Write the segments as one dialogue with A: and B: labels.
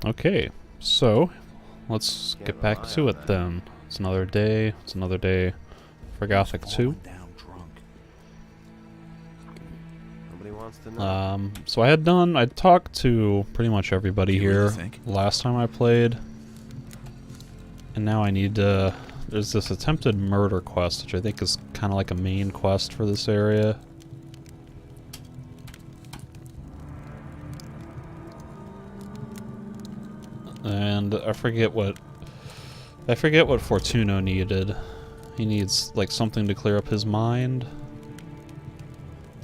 A: Okay, so let's get back to it then. It's another day. It's another day for Gothic 2. So I talked to pretty much everybody here last time I played. And now I need to, there's this attempted murder quest, which I think is kind of like a main quest for this area. And I forget what Fortuno needed. He needs like something to clear up his mind.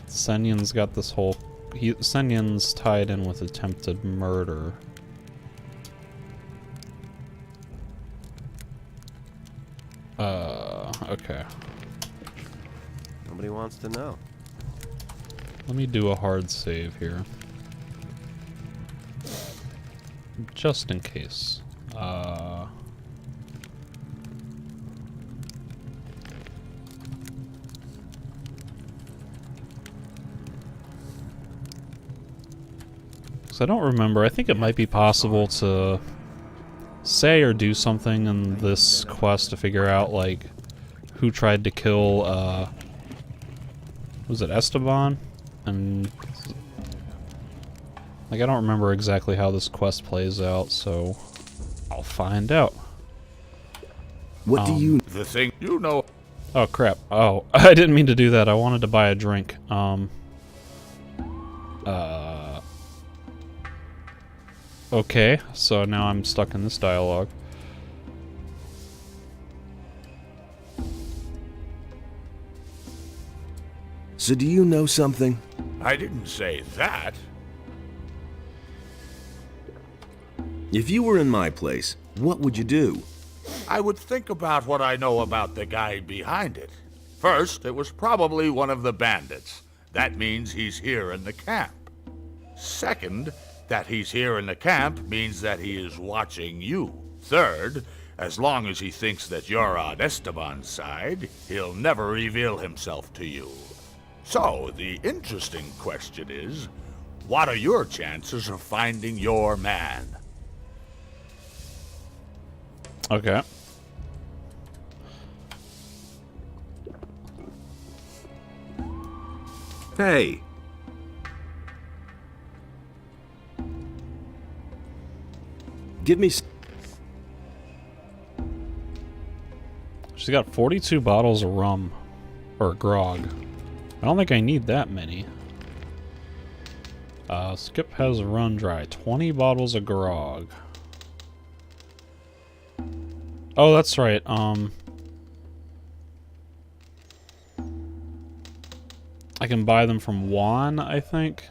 A: Senyan's got this whole... Senyan's tied in with attempted murder. Okay.
B: Nobody wants to know.
A: Let me do a hard save here. Just in case. I don't remember. I think it might be possible to say or do something in this quest to figure out, like, who tried to kill, was it Esteban? And, like, I don't remember exactly how this quest plays out, so I'll find out.
C: What do you...
D: The thing you know...
A: Oh, crap. Oh, I didn't mean to do that. I wanted to buy a drink. Okay, so now I'm stuck in this dialogue.
C: So do you know something?
D: I didn't say that.
C: If you were in my place, what would you do?
D: I would think about what I know about the guy behind it. First, it was probably one of the bandits. That means he's here in the camp. Second, that he's here in the camp means that he is watching you. Third, as long as he thinks that you're on Esteban's side, he'll never reveal himself to you. So, the interesting question is, what are your chances of finding your man?
A: Okay.
C: Hey! Give me...
A: She's got 42 bottles of rum. Or grog. I don't think I need that many. Skip has run dry. 20 bottles of grog. Oh, that's right. I can buy them from Juan, I think.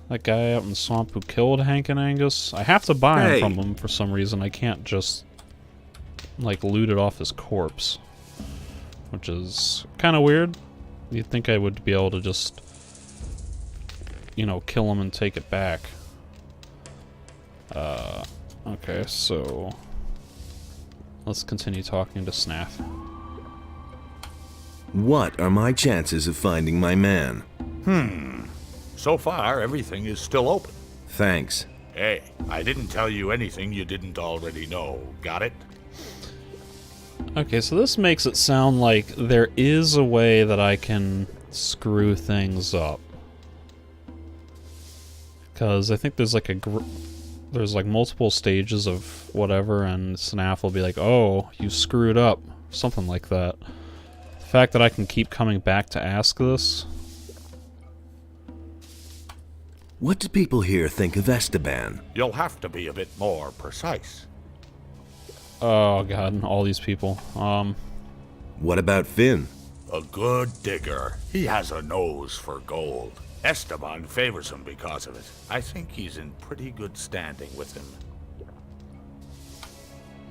A: That guy out in the swamp who killed Hank and Angus. I have to buy him from him for some reason. I can't just, like, loot it off his corpse. Which is kind of weird. You'd think I would be able to just, you know, kill him and take it back. Okay, so... let's continue talking to Snaff.
C: What are my chances of finding my man?
D: So far, everything is still open.
C: Thanks.
D: Hey, I didn't tell you anything you didn't already know. Got it?
A: Okay, so this makes it sound like there is a way that I can screw things up. Because I think there's like there's like multiple stages of whatever, and Snaff will be like, oh, you screwed up. Something like that. The fact that I can keep coming back to ask this...
C: What do people here think of Esteban?
D: You'll have to be a bit more precise.
A: Oh god, all these people.
C: What about Finn?
D: A good digger. He has a nose for gold. Esteban favors him because of it. I think he's in pretty good standing with him.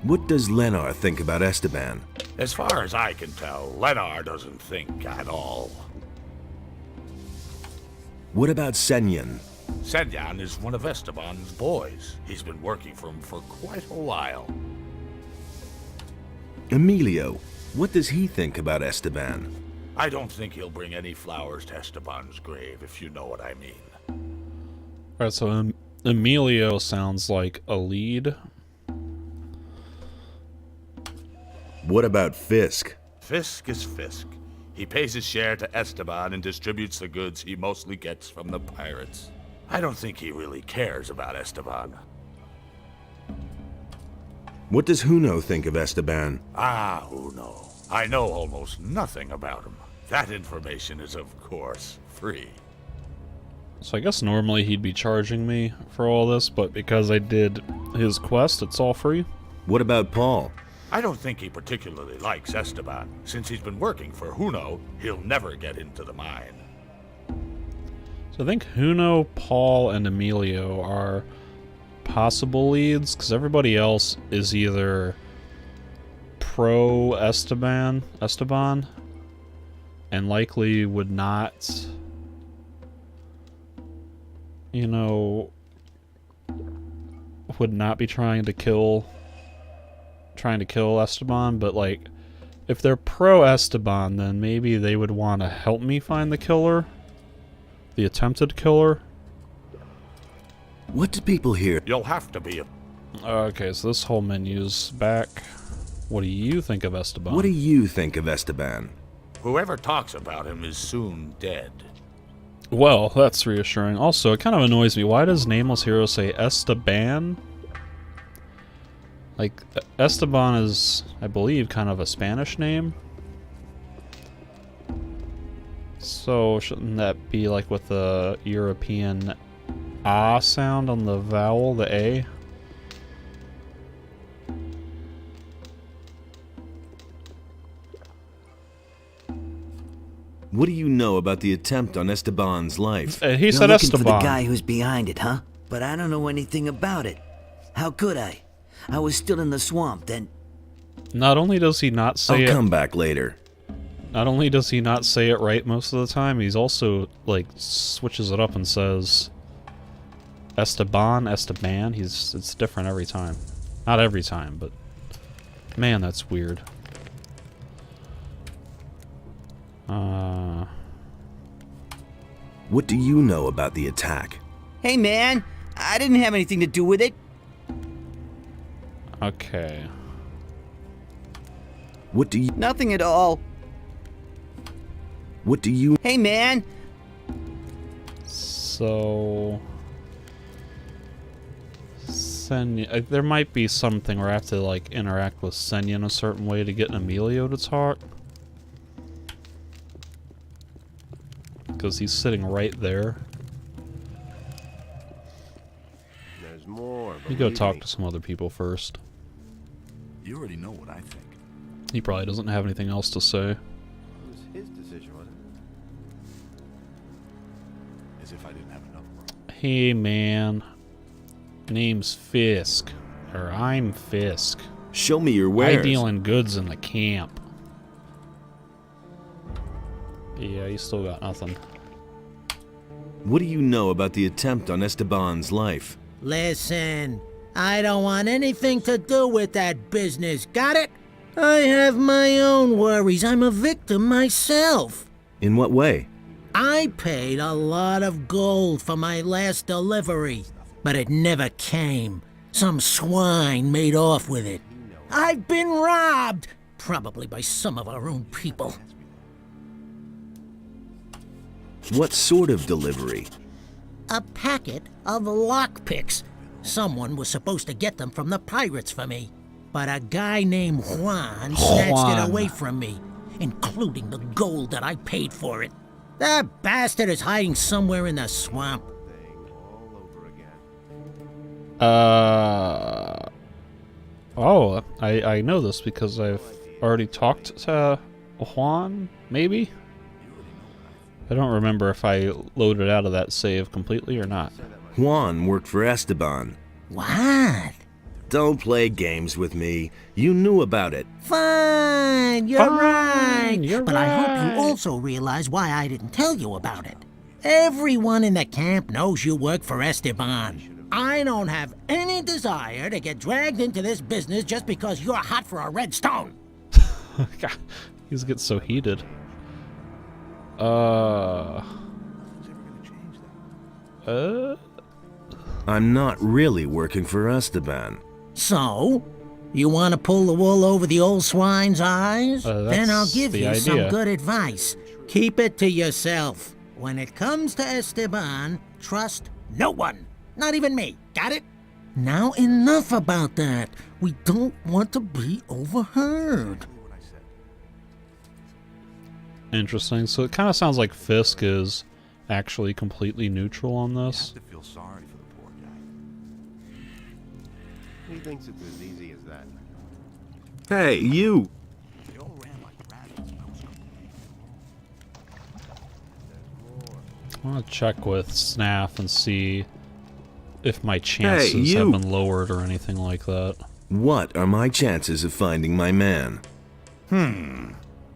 C: What does Lenar think about Esteban?
D: As far as I can tell, Lenar doesn't think at all.
C: What about Senyan?
D: Senyan is one of Esteban's boys. He's been working for him for quite a while.
C: Emilio, what does he think about Esteban?
D: I don't think he'll bring any flowers to Esteban's grave, if you know what I mean.
A: Alright, so Emilio sounds like a lead.
C: What about Fisk?
D: Fisk is Fisk. He pays his share to Esteban and distributes the goods he mostly gets from the pirates. I don't think he really cares about Esteban.
C: What does Huno think of Esteban?
D: Ah, Uno. I know almost nothing about him. That information is, of course, free.
A: So I guess normally he'd be charging me for all this, but because I did his quest, it's all free.
C: What about Paul?
D: I don't think he particularly likes Esteban. Since he's been working for Huno, he'll never get into the mine.
A: So I think Huno, Paul, and Emilio are possible leads, because everybody else is either pro Esteban, and likely would not, you know, would not be trying to kill Esteban, but like, if they're pro Esteban, then maybe they would want to help me find the killer, the attempted killer.
C: What do people here?
D: You'll have to be a...
A: Okay, so this whole menu's back. What do you think of Esteban?
C: What do you think of Esteban?
D: Whoever talks about him is soon dead.
A: Well, that's reassuring. Also, it kind of annoys me. Why does Nameless Hero say Esteban? Like, Esteban is, I believe, kind of a Spanish name. So, shouldn't that be like with the European ah sound on the vowel, the A?
C: What do you know about the attempt on Esteban's life?
A: He
B: You're
A: said
B: looking
A: Esteban.
B: for the guy who's behind it, huh? But I don't know anything about it. How could I? I was still in the swamp then.
A: Not only does he not say
C: I'll
A: it,
C: come back later.
A: not only does he not say it right most of the time, he's also like switches it up and says Esteban. It's different every time. Not every time, but man, that's weird.
C: What do you know about the attack?
B: Hey man, I didn't have anything to do with it.
A: Okay.
C: What do you...
B: Nothing at all.
C: What do you...
B: Hey man.
A: So Senya, there might be something where I have to like interact with Senya in a certain way to get Emilio to talk. Because he's sitting right there.
E: There's more.
A: You go talk to some other people first.
D: You already know what I think.
A: He probably doesn't have anything else to say.
E: It was his decision, wasn't it?
D: As if I didn't have enough room.
A: Hey man, name's Fisk, or I'm Fisk.
C: Show me your
A: I
C: wares.
A: deal in goods in the camp. Yeah, you still got nothing.
C: What do you know about the attempt on Esteban's life?
F: Listen, I don't want anything to do with that business, got it? I have my own worries. I'm a victim myself.
C: In what way?
F: I paid a lot of gold for my last delivery, but it never came. Some swine made off with it. I've been robbed, probably by some of our own people.
C: What sort of delivery?
F: A packet of lockpicks. Someone was supposed to get them from the pirates for me, but a guy named Juan snatched it away from me, including the gold that I paid for it. That bastard is hiding somewhere in the swamp.
A: Oh, I know this because I've already talked to Juan, maybe? I don't remember if I loaded out of that save completely or not.
C: Juan worked for Esteban.
F: What?
C: Don't play games with me. You knew about it.
F: Fine, you're right.
A: You're
F: but I hope
A: right.
F: you also realize why I didn't tell you about it. Everyone in the camp knows you work for Esteban. I don't have any desire to get dragged into this business just because you're hot for a red stone.
A: God, he's getting so heated.
C: I'm not really working for Esteban.
F: So? You want to pull the wool over the old swine's eyes? Then I'll
A: That's
F: give
A: the
F: you some
A: idea.
F: good advice. Keep it to yourself. When it comes to Esteban, trust no one. Not even me. Got it? Now enough about that. We don't want to be overheard.
A: Interesting. So it kind of sounds like Fisk is actually completely neutral on this.
E: I feel sorry for the poor guy. He thinks it's as easy as that.
C: Hey, you!
E: They all ran like rabbits.
A: I want to check with Snaff and see if my chances
C: Hey, you!
A: have been lowered or anything like that.
C: What are my chances of finding my man?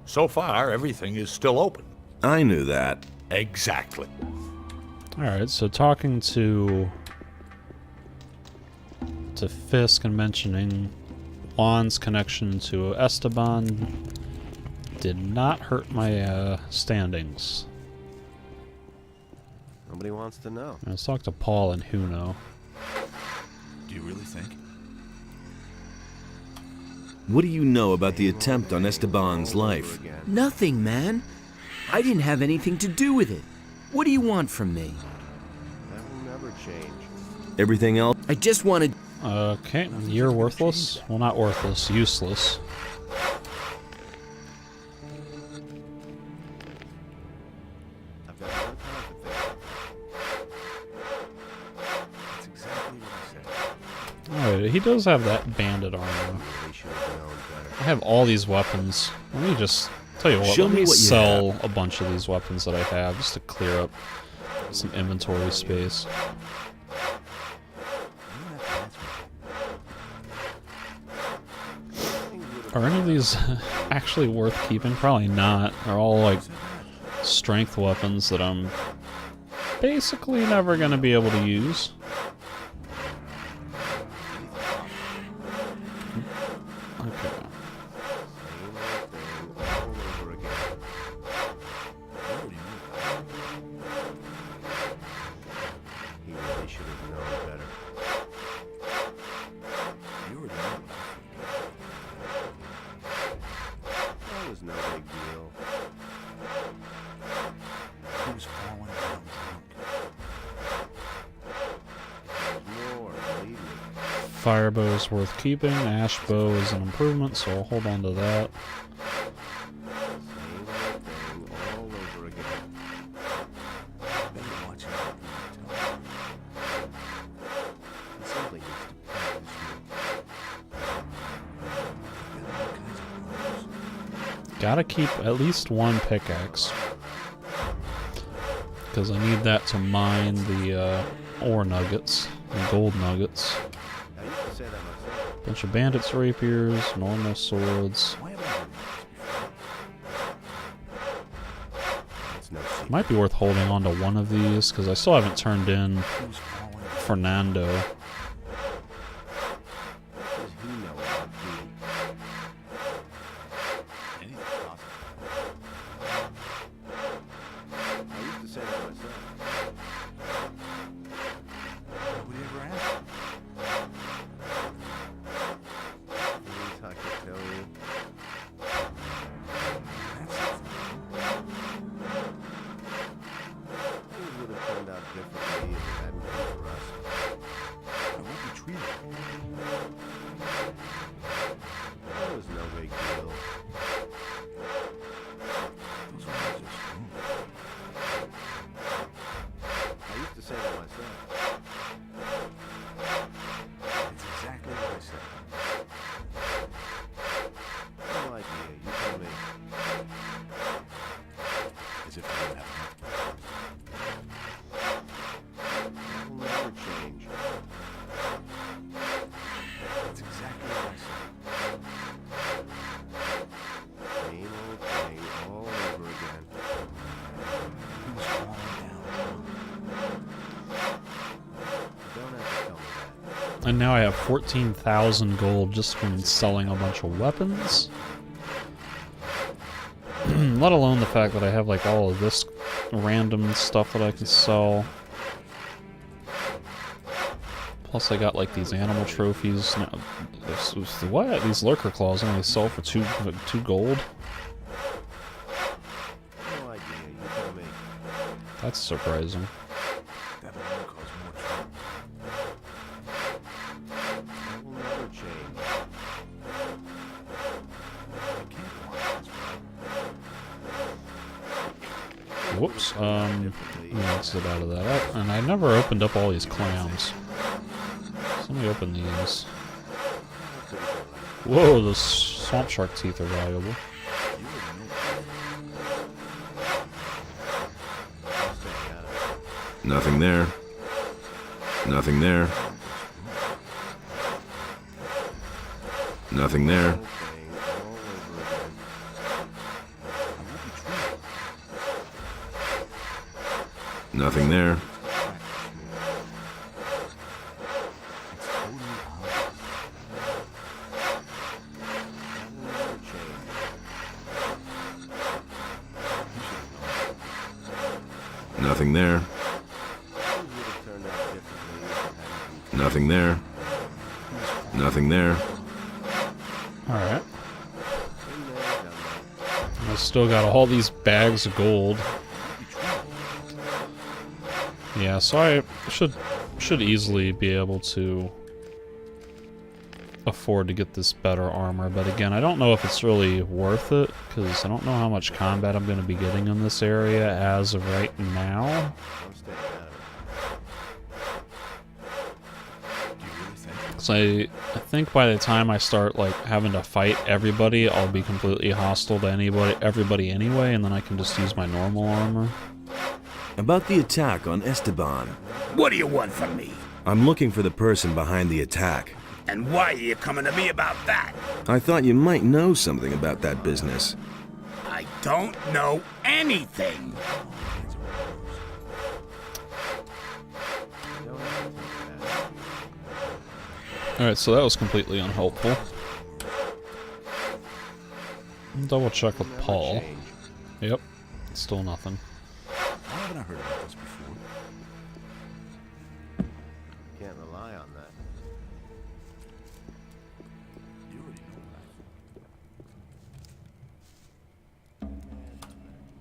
D: So far, everything is still open.
C: I knew that.
D: Exactly.
A: Alright, so talking to Fisk and mentioning Juan's connection to Esteban did not hurt my standings.
E: Nobody wants to know.
A: Let's talk to Paul and Huno.
E: Do you really think?
C: What do you know about the attempt on Esteban's life?
B: Nothing, man. I didn't have anything to do with it. What do you want from me?
E: That will never change.
C: Everything else?
B: I just wanted...
A: Okay, you're worthless. Well, not worthless, useless.
E: I've got no time to think. That's exactly what I said.
A: Alright, he does have that bandit armor.
E: They should have known better.
A: I have all these weapons. Let me just tell you what.
C: Show
A: Let
C: me
A: me
C: what you
A: sell a bunch of these weapons that I have just to clear up some inventory space. Are any of these actually worth keeping? Probably not. They're all like strength weapons that I'm basically never gonna be able to use. Okay.
E: He really should have known better. You already know. That was no big deal. He was falling down drunk. There's more, believe me.
A: Firebow is worth keeping. Ashbow is an improvement, so I'll hold on to that.
E: Same old thing all over again. Better watch out. Something needs to practice you.
A: Gotta keep at least one pickaxe. Because I need that to mine the ore nuggets, the gold nuggets.
E: I used to say that myself.
A: Bunch of bandits' rapiers, normal swords.
E: Why haven't I heard this before? It's no secret.
A: Might be worth holding on to one of these, because I still haven't turned in
E: He was falling.
A: Fernando.
E: What does he know about me? Anything's possible. I used to say that myself. Nobody ever asked. Things I could tell you. That's things would have turned out differently if it hadn't been for us. I won't be treated. That was no big deal. Those were just rumors. I used to say that myself. It's exactly what I said. No idea. You tell me. As if I didn't have enough problems. That will never change. That's exactly what I said. Same old thing all over again. He was falling down. You don't have to tell me that.
A: And now I have 14,000 gold just from selling a bunch of weapons. Let alone the fact that I have like all of this random stuff that I can sell. Plus I got like these animal trophies. No, what? These lurker claws only sell for two gold?
E: No idea. You tell me.
A: That's surprising.
G: That will only cause more trouble.
E: That will never change.
G: I can't watch this.
A: Whoops, let me exit out of that. And I never opened up all these clams. So let me open these. Whoa, the swamp shark teeth are valuable.
C: Nothing there. Nothing there. Nothing there. Nothing there. Nothing there. Nothing there. Nothing there.
A: Alright. I still got all these bags of gold. Yeah, so I should easily be able to afford to get this better armor, but again, I don't know if it's really worth it, because I don't know how much combat I'm going to be getting in this area as of right now. So I think by the time I start like having to fight everybody, I'll be completely hostile to everybody anyway, and then I can just use my normal armor.
C: About the attack on Esteban.
H: What do you want from me?
C: I'm looking for the person behind the attack.
H: And why are you coming to me about that?
C: I thought you might know something about that business.
H: I don't know anything.
A: Alright, so that was completely unhelpful. Double check with Paul. Yep, still nothing.
G: Why haven't I heard about this before?
E: Can't rely on that.
G: You already know that.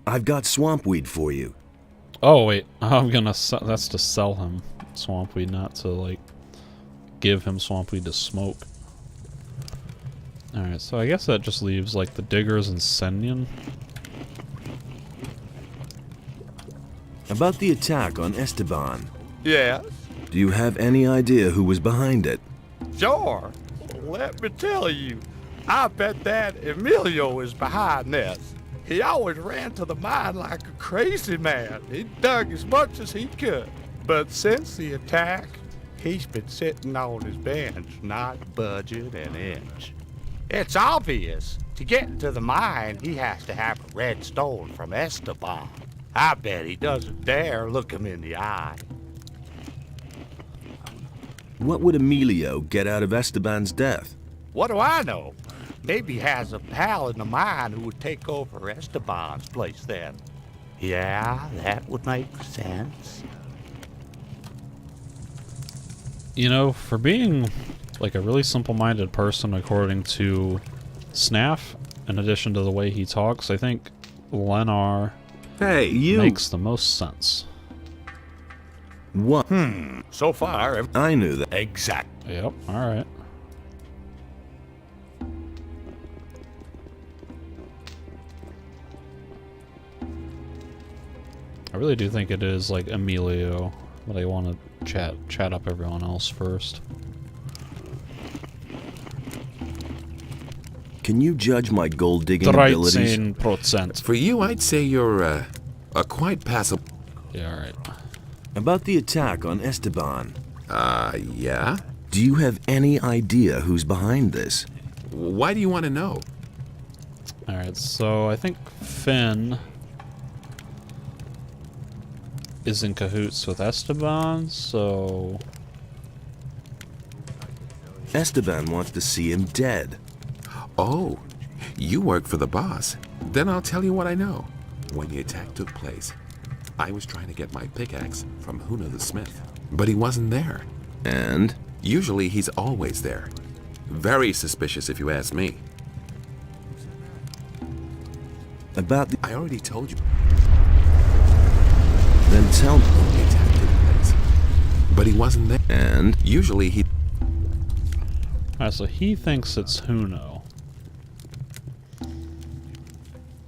C: I've got swampweed for you.
A: Oh wait, I'm gonna that's to sell him swampweed, not to like give him swampweed to smoke. Alright, so I guess that just leaves like the diggers and Senyan.
C: About the attack on Esteban.
D: Yes?
C: Do you have any idea who was behind it?
D: Sure. Let me tell you, I bet that Emilio is behind this. He always ran to the mine like a crazy man. He dug as much as he could. But since the attack, he's been sitting on his bench, not budging an inch. It's obvious. To get into the mine, he has to have a red stone from Esteban. I bet he doesn't dare look him in the eye.
C: What would Emilio get out of Esteban's death?
D: What do I know? Maybe he has a pal in the mine who would take over Esteban's place then. Yeah, that would make sense.
A: You know, for being like a really simple-minded person, according to Snaff, in addition to the way he talks, I think Lenar
C: Hey, you!
A: makes the most sense.
C: What?
D: So far,
C: I knew that.
D: exactly.
A: Yep, alright. I really do think it is like Emilio, but I want to chat up everyone else first.
C: Can you judge my gold digging abilities?
A: 13%.
I: For you, I'd say you're a quite passable.
A: Yeah, alright.
C: About the attack on Esteban.
I: Yeah?
C: Do you have any idea who's behind this?
I: Why do you want to know?
A: Alright, so I think Finn is in cahoots with Esteban, so...
C: Esteban wants to see him dead.
I: Oh, you work for the boss. Then I'll tell you what I know. When the attack took place, I was trying to get my pickaxe from Huna the Smith, but he wasn't there.
C: And?
I: Usually he's always there. Very suspicious if you ask me.
C: About the...
I: I already told you.
C: Then tell me.
I: The attack took place. But he wasn't there.
C: And?
I: Usually he...
A: Alright, so he thinks it's Huno.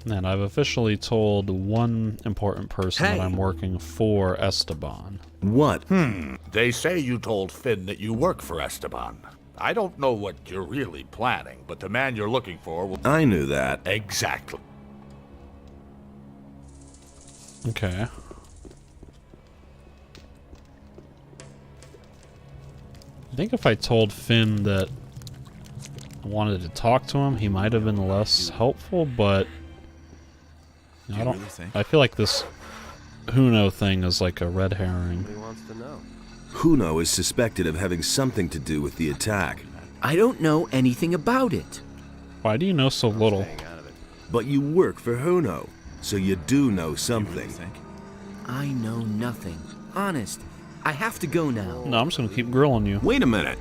A: And I've officially told one important person that I'm working for Esteban.
C: What?
D: They say you told Finn that you work for Esteban. I don't know what you're really planning, but the man you're looking for will...
C: I knew that.
D: Exactly.
A: Okay. I think if I told Finn that I wanted to talk to him, he might have been less helpful, but
G: Do you really think?
A: I feel like this Huno thing is like a red herring.
E: He wants to know.
C: Huno is suspected of having something to do with the attack.
B: I don't know anything about it.
A: Why do you know so little?
E: Staying out of it.
C: But you work for Huno, so you do know
G: Do you really
C: something.
G: think?
B: I know nothing. Honest. I have to go now.
A: No, I'm just gonna keep grilling you.
C: Wait a minute.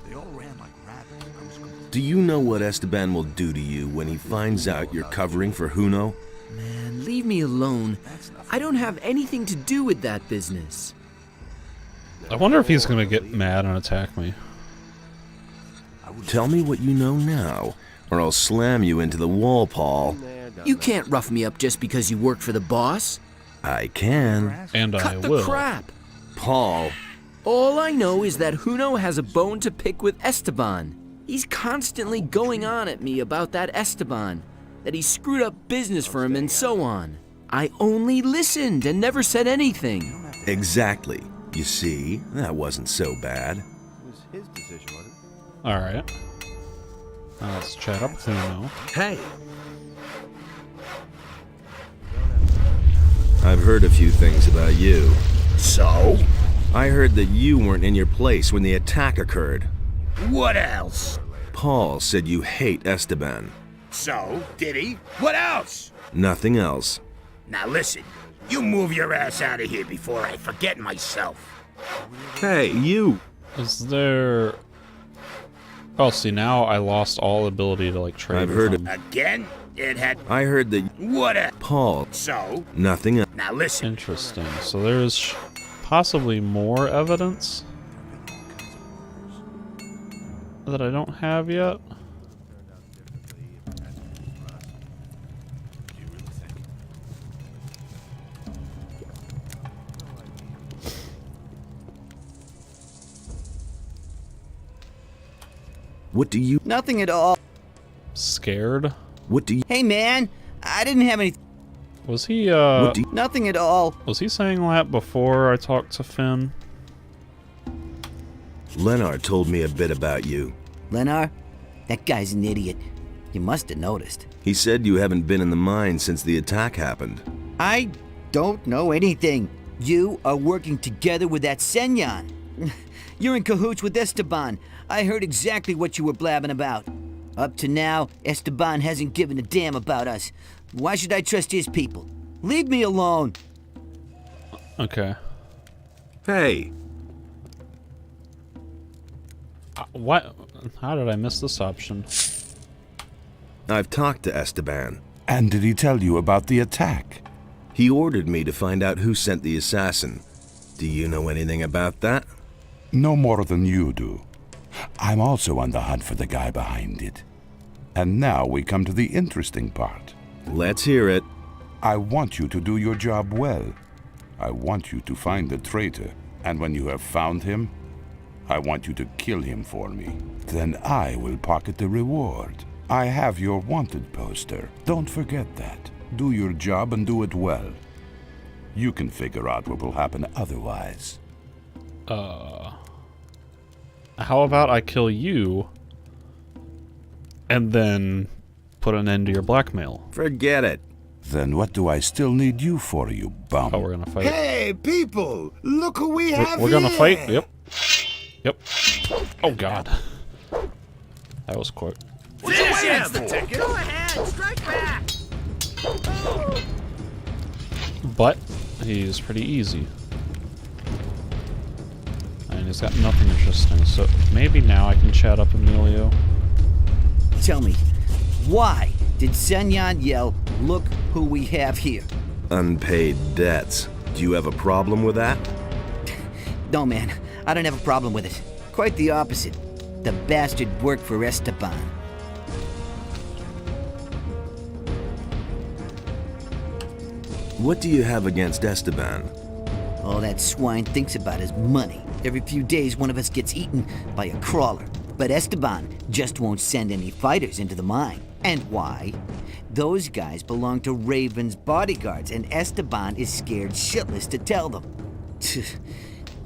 G: They all ran like rabbits. I was confused.
C: Do you know what Esteban will do to you when he finds out you're covering for Huno?
B: Man, leave me alone. I don't have anything to do with that business.
A: I wonder if he's gonna get mad and attack me.
C: Tell me what you know now, or I'll slam you into the wall, Paul.
E: There, done
B: You
E: that.
B: can't rough me up just because you work for the boss.
C: I can.
A: And I
B: Cut the
A: will.
B: crap.
C: Paul,
B: All I know is that Huno has a bone to pick with Esteban. He's constantly going on at me about that Esteban, that he screwed up business for him and so on. I only listened and never said anything.
C: exactly. You see, that wasn't so bad.
E: It was his decision, wasn't it?
A: Alright. Now let's chat up Huno.
B: Hey,
C: I've heard a few things about you.
H: So?
C: I heard that you weren't in your place when the attack occurred.
H: What else?
C: Paul said you hate Esteban.
H: So, did he? What else?
C: Nothing else.
H: Now listen, you move your ass out of here before I forget myself.
C: Hey, you!
A: Is there... Oh, see, now I lost all ability to, like, trade
C: I've
A: with
C: heard
A: him.
H: Again? It had...
C: I heard that
H: What else?
C: Paul...
H: So?
C: Nothing else.
H: Now listen,
A: Interesting. So there's possibly more evidence that I don't have yet.
G: Do you really think?
C: What do you...
B: nothing at all.
A: Scared?
C: What do you...
B: Hey man, I didn't have any...
A: Was he,
C: What do you...
B: nothing at all.
A: was he saying that before I talked to Finn?
C: Leonard told me a bit about you.
B: Lenar, that guy's an idiot. You must have noticed.
C: He said you haven't been in the mine since the attack happened.
B: I don't know anything. You are working together with that Senyan. You're in cahoots with Esteban. I heard exactly what you were blabbing about. Up to now, Esteban hasn't given a damn about us. Why should I trust his people? Leave me alone.
A: Okay.
C: Hey!
A: What? How did I miss this option?
C: I've talked to Esteban.
J: And did he tell you about the attack?
C: He ordered me to find out who sent the assassin. Do you know anything about that?
J: No more than you do. I'm also on the hunt for the guy behind it. And now we come to the interesting part.
C: Let's hear it.
J: I want you to do your job well. I want you to find the traitor, and when you have found him, I want you to kill him for me. Then I will pocket the reward. I have your wanted poster. Don't forget that. Do your job and do it well. You can figure out what will happen otherwise.
A: How about I kill you and then put an end to your blackmail?
C: Forget it.
J: Then what do I still need you for, you bum?
A: Oh, we're gonna fight.
H: Hey, people! Look who we have
A: We're gonna
H: here!
A: fight? Yep. Yep. Oh, God. That was quick.
H: Finish him!
F: Go ahead, strike back.
A: But he's pretty easy. And He's got nothing interesting, so maybe now I can chat up Emilio.
B: Tell me, why did Senyan yell, "Look who we have here"?
C: Unpaid debts. Do you have a problem with that?
B: No, man, I don't have a problem with it. Quite the opposite. The bastard worked for Esteban.
C: What do you have against Esteban?
B: All that swine thinks about is money. Every few days, one of us gets eaten by a crawler. But Esteban just won't send any fighters into the mine. And why? Those guys belong to Raven's bodyguards, and Esteban is scared shitless to tell them.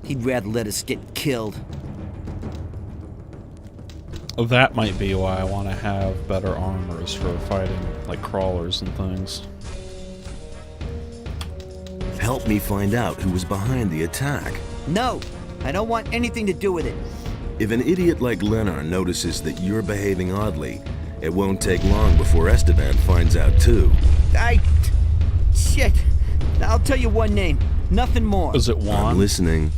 B: He'd rather let us get killed.
A: That might be why I want to have better armors for fighting, like, crawlers and things.
C: Help me find out who was behind the attack.
B: No, I don't want anything to do with it.
C: If an idiot like Leonard notices that you're behaving oddly, it won't take long before Esteban finds out too.
B: Shit. I'll tell you one name. Nothing more.
A: Is it Juan?
C: I'm listening.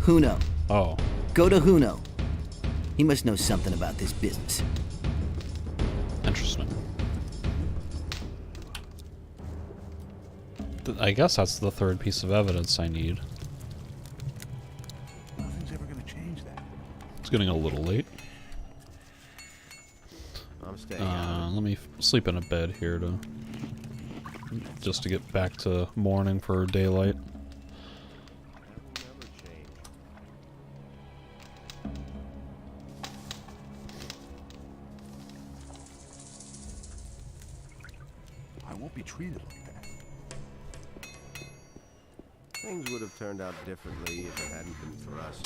B: Huno.
A: Oh.
B: Go to Huno. He must know something about this business.
A: Interesting. I guess that's the third piece of evidence I need.
G: Nothing's ever gonna change that.
A: It's getting a little late.
E: I'm staying out.
A: Let me sleep in a bed here just to get back to morning for daylight.
G: I won't be treated like that.
E: Things would have turned out differently if it hadn't been for us.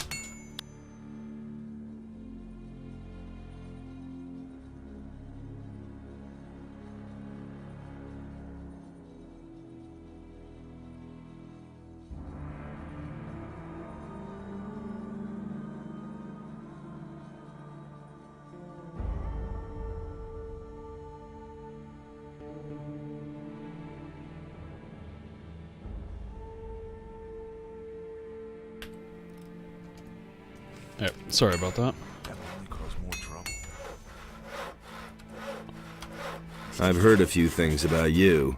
A: Yeah, sorry about that.
G: That will only cause more trouble.
C: I've heard a few things about you.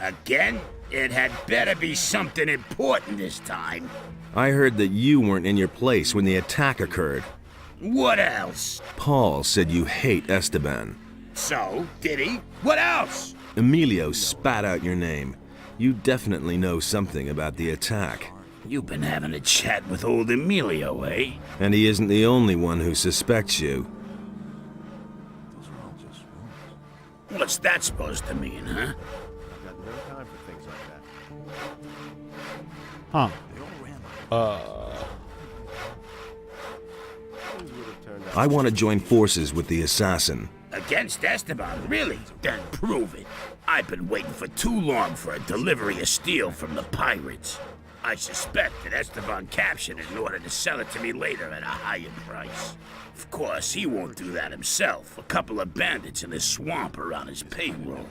H: Again? It had better be something important this time.
C: I heard that you weren't in your place when the attack occurred.
H: What else?
C: Paul said you hate Esteban.
H: So, did he? What else?
C: Emilio spat out your name. You definitely know something about the attack.
H: You've been having a chat with old Emilio, eh?
C: And he isn't the only one who suspects you.
G: Those are all just rumors.
H: What's that supposed to mean, huh?
E: I've got no time for things like that.
A: Huh.
G: They all ran like
E: Things would have turned out.
C: I want to join forces with the assassin.
H: Against Esteban, really? Then prove it. I've been waiting for too long for a delivery of steel from the pirates. I suspect that Esteban captured it in order to sell it to me later at a higher price. Of course, he won't do that himself. A couple of bandits in the swamp are on his payroll.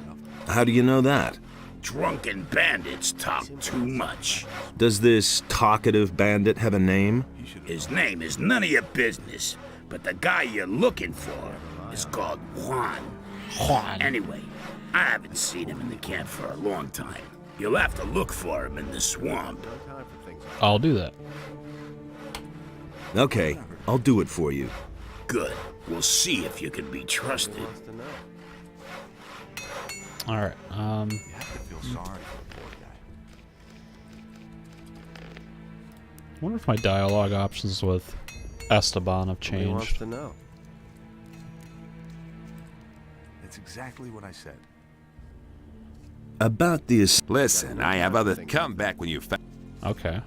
C: How do you know that?
H: Drunken bandits talk too much.
C: Does this talkative bandit have a name?
H: His name is none of your business, but the guy you're looking for is called Juan. Anyway, I haven't seen him in the camp for a long time. You'll have to look for him in the swamp.
E: No time for things like
A: I'll do that.
C: Okay, I'll do it for you.
H: Good. We'll see if you can be trusted.
E: wants to know.
A: Alright,
G: You have to feel sorry for the poor guy.
A: I wonder if my dialogue options with Esteban have
E: He wants
A: changed.
E: to know.
G: It's exactly what I said.
C: About the
I: Listen, I have other... Come back when you...
A: Okay.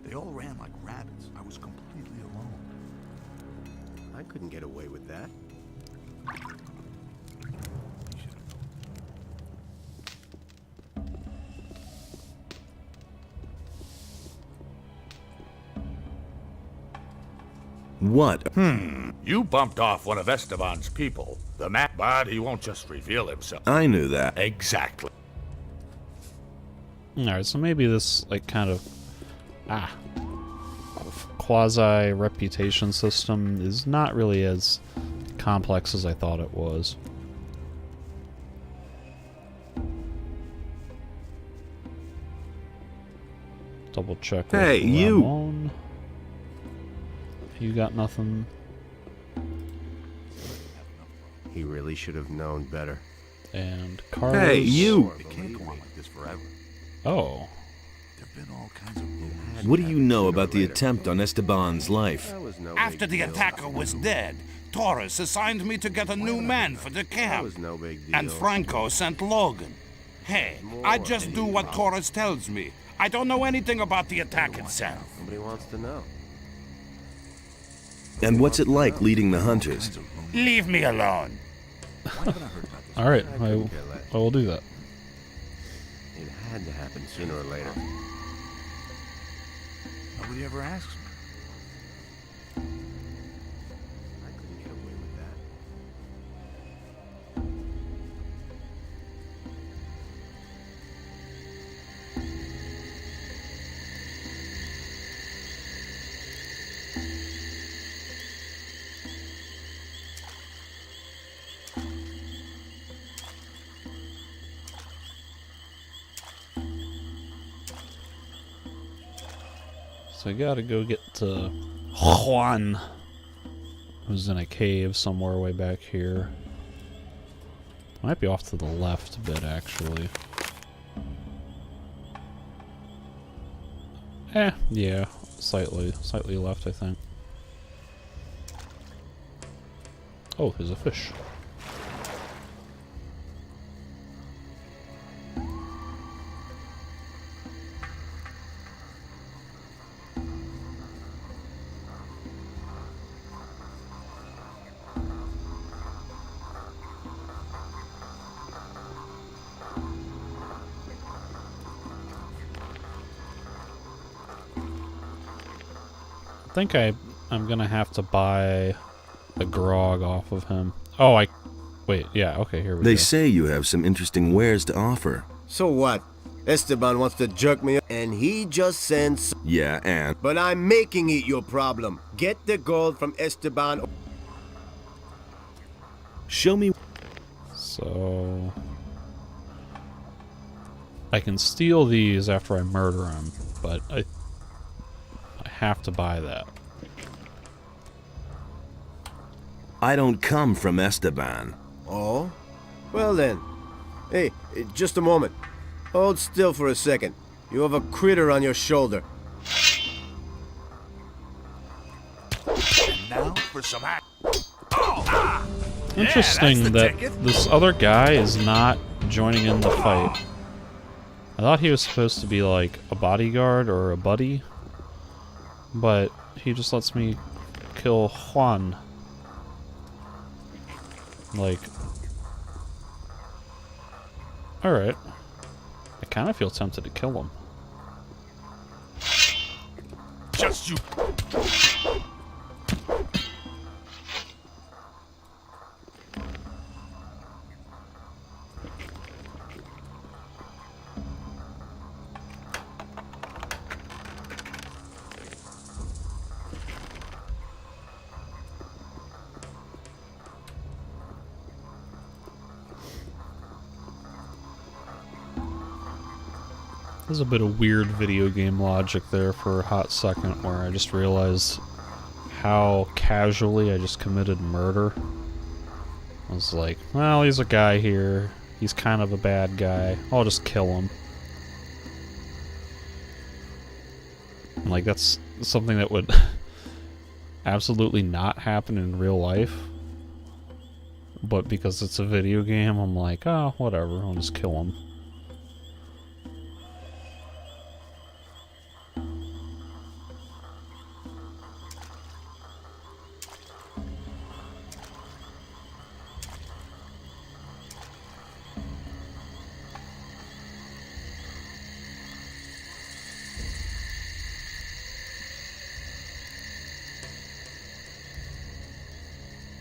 G: They all ran like rabbits. I was completely alone.
E: I couldn't get away with that.
C: What?
D: You bumped off one of Esteban's people, the man, but he won't just reveal himself.
C: I knew that.
D: Exactly.
A: Alright, so maybe this, like, kind of... quasi-reputation system is not really as complex as I thought it was. Double check.
C: Hey, you!
A: Ramon. You got nothing?
E: He really should have known better.
A: And Carlos.
C: Hey, you!
G: It can't go on like this forever.
A: Oh.
G: There've been all kinds of rumors.
C: What do you know about the attempt on Esteban's life?
E: That was no
H: After
E: big
H: the
E: deal.
H: attacker was dead, Torres assigned me to get a new man for the
E: That
H: camp.
E: was no big deal.
H: And Franco sent Logan. Hey, I just do what Torres tells me. I don't know anything about the attack itself.
E: Nobody wants to know.
C: And what's it like leading the hunters?
H: Leave me alone.
G: Why haven't I heard about this?
A: Alright,
E: I couldn't care less.
A: I will do that.
E: It had to happen sooner or later.
G: Nobody ever asks me.
E: I couldn't get away with that.
A: So I gotta go get Juan, who's in a cave somewhere way back here. Might be off to the left a bit, actually. Yeah, slightly left, I think. Oh, there's a fish. I think I'm gonna have to buy the grog off of him. Oh, wait, yeah, okay, here we go.
C: They say you have some interesting wares to offer.
E: So what? Esteban wants to jerk me up, and he just sends.
C: Yeah, and
E: But I'm making it your problem. Get the gold from Esteban.
C: show me.
A: So I can steal these after I murder him, but I have to buy that.
C: I don't come from Esteban.
E: Oh? Well then. Hey, just a moment. Hold still for a second. You have a critter on your shoulder.
G: And now for some act.
A: Interesting that this other guy is not joining in the fight. I thought he was supposed to be like a bodyguard or a buddy, but he just lets me kill Juan. Like, alright. I kind of feel tempted to kill him.
G: Just you.
A: There's a bit of weird video game logic there for a hot second where I just realized how casually I just committed murder. I was like, well, he's a guy here. He's kind of a bad guy. I'll just kill him. And like, that's something that would absolutely not happen in real life. But because it's a video game, I'm like, oh, whatever, I'll just kill him.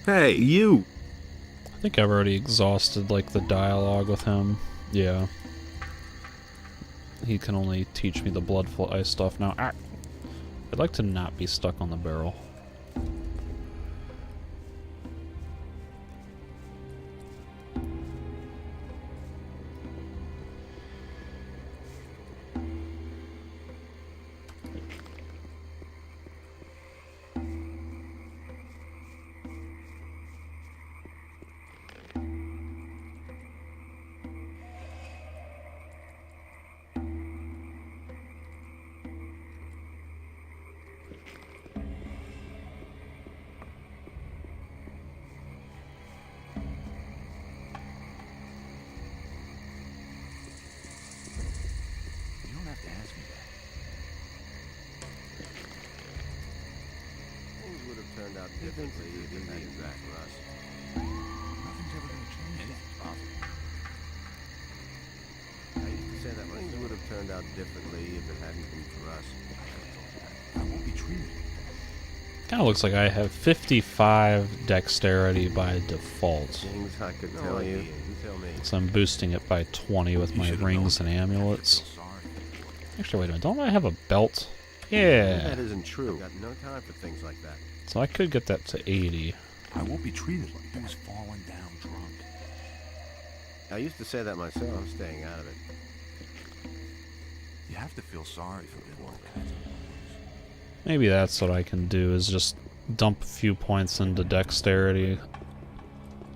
C: Hey, you!
A: I think I've already exhausted, like, the dialogue with him. Yeah. He can only teach me the blood fly stuff now. Ah! I'd like to not be stuck on the barrel.
G: You don't have to ask me that.
E: Things would have turned out differently if it hadn't been for us.
G: Nothing's ever gonna change. Anything's possible.
E: I used to say that things would have turned out differently if it hadn't been for us.
G: I won't be treated.
A: Kind of looks like I have 55 dexterity by default.
E: Things I could tell you. You tell me.
A: So I'm boosting it by 20 with my rings and amulets. Actually, wait a minute. Don't I have a belt? Yeah.
E: That isn't true. I've got no time for things like that.
A: So I could get that to 80.
G: I won't be treated like I was falling down drunk.
E: I used to say that myself. I'm staying out of it.
G: You have to feel sorry for the all kinds of morons.
A: Maybe that's what I can do, is just dump a few points into dexterity.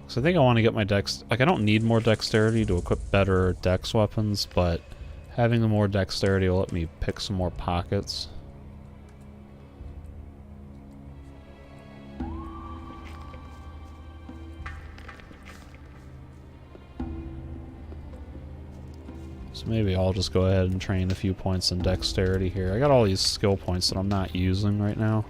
A: So I think I want to get my dex... Like, I don't need more dexterity to equip better dex weapons, but having the more dexterity will let me pick some more pockets. So maybe I'll just go ahead and train a few points in dexterity here. I got all these skill points that I'm not using right now.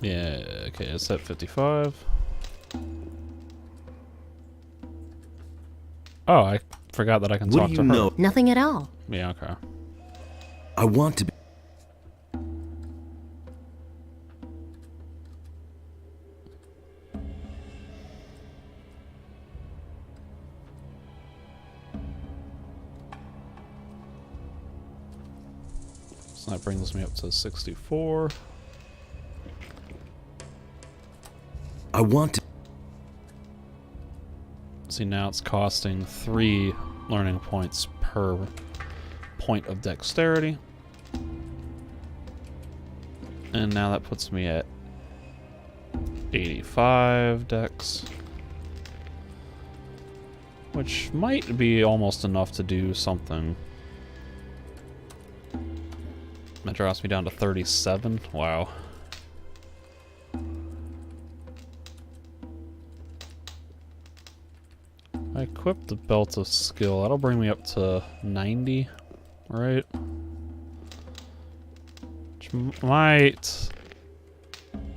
A: Yeah, okay, it's at 55. Oh, I forgot that I can talk to her.
K: Nothing at all.
A: Yeah, okay.
C: I want to be...
A: So that brings me up to 64.
C: I want to...
A: See, now it's costing 3 learning points per point of dexterity. And now that puts me at 85 dex. Which might be almost enough to do something. That drops me down to 37. Wow. I equip the belt of skill. That'll bring me up to 90, right? Which might...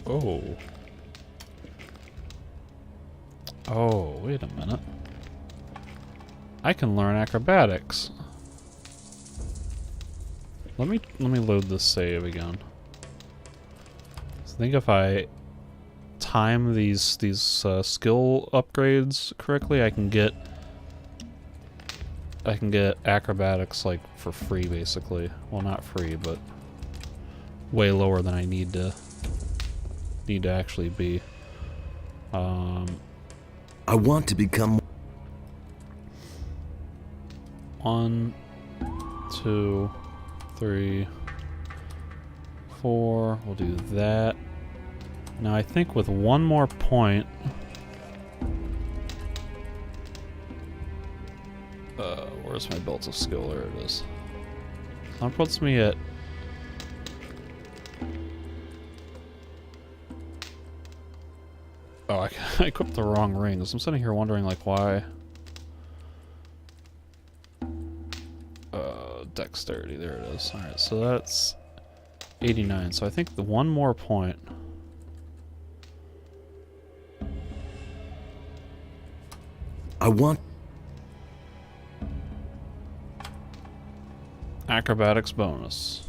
A: Oh. Oh, wait a minute. I can learn acrobatics. Let me load this save again. So I think if I time these skill upgrades correctly, I can get acrobatics like for free, basically. Well, not free, but way lower than I need to actually be.
C: I want to become...
A: 1, 2, 3, 4. We'll do that. Now I think with one more point, where's my belt of skill? There it is. That puts me at... Oh, I equipped the wrong rings. I'm sitting here wondering, like, why... Dexterity, there it is. Alright, so that's 89. So I think the one more point...
C: I want...
A: Acrobatics bonus.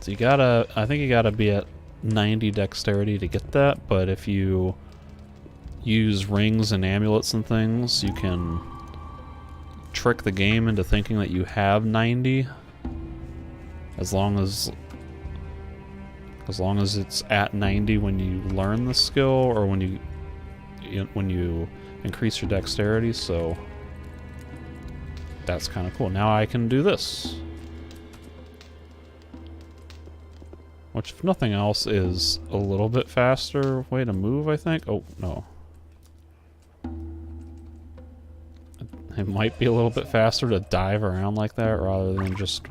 A: So you gotta... I think you gotta be at 90 dexterity to get that, but if you use rings and amulets and things, you can trick the game into thinking that you have 90 as long as it's at 90 when you learn the skill or when you increase your dexterity. So that's kind of cool. Now I can do this, which if nothing else is a little bit faster way to move, I think. Oh no, it might be a little bit faster to dive around like that rather than just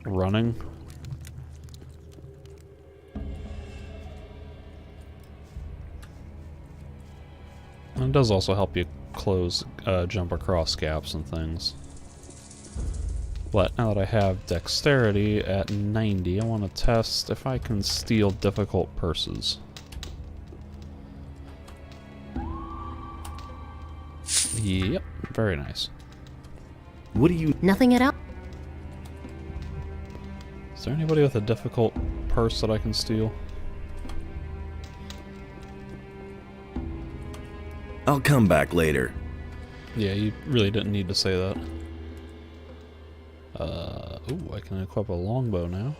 A: running. And it does also help you close, jump across gaps and things. But now that I have dexterity at 90, I want to test if I can steal difficult purses. Yep, very nice.
C: What do you...
K: Nothing at all?
A: Is there anybody with a difficult purse that I can steal?
C: I'll come back later.
A: Yeah, you really didn't need to say that. Ooh, I can equip a longbow now.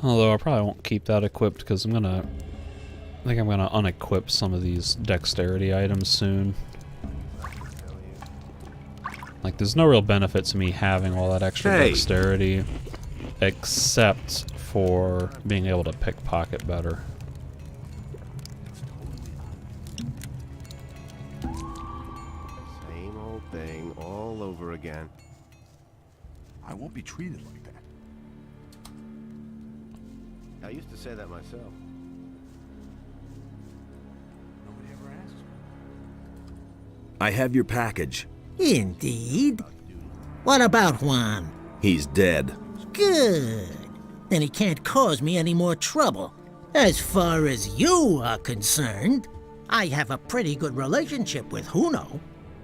A: Although I probably won't keep that equipped because I think I'm gonna unequip some of these dexterity items soon. Like, there's no real benefit to me having all that extra dexterity, except for being able to pickpocket better.
E: Same old thing all over again.
G: I won't be treated like that.
E: I used to say that myself.
G: Nobody ever asks me.
C: I have your package.
F: Indeed. What about Juan?
C: He's dead.
F: Good. Then he can't cause me any more trouble. As far as you are concerned, I have a pretty good relationship with Juno.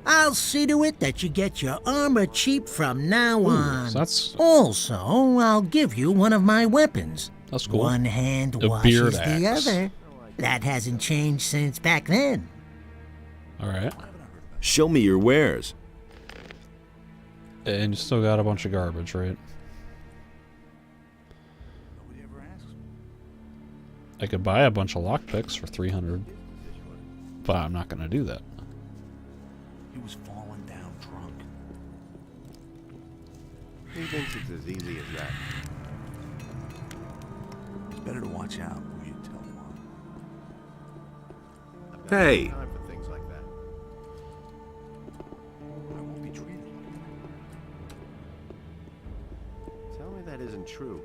F: I'll see to it that you get your armor cheap from now on.
A: So that's
F: Also, I'll give you one of my weapons.
A: cool.
F: One hand
A: A beard
F: washes the
A: axe.
F: other. That hasn't changed since back then.
A: Alright.
C: Show me your wares.
A: And you still got a bunch of garbage, right?
G: Nobody ever asks me.
A: I could buy a bunch of lockpicks for 300, but I'm not gonna do that.
G: He was falling down drunk.
E: He thinks it's as easy as that.
G: It's better to watch out who you tell on.
E: I've got
C: Hey.
E: no time for things like that.
G: I won't be treated like that.
E: Tell me that isn't true.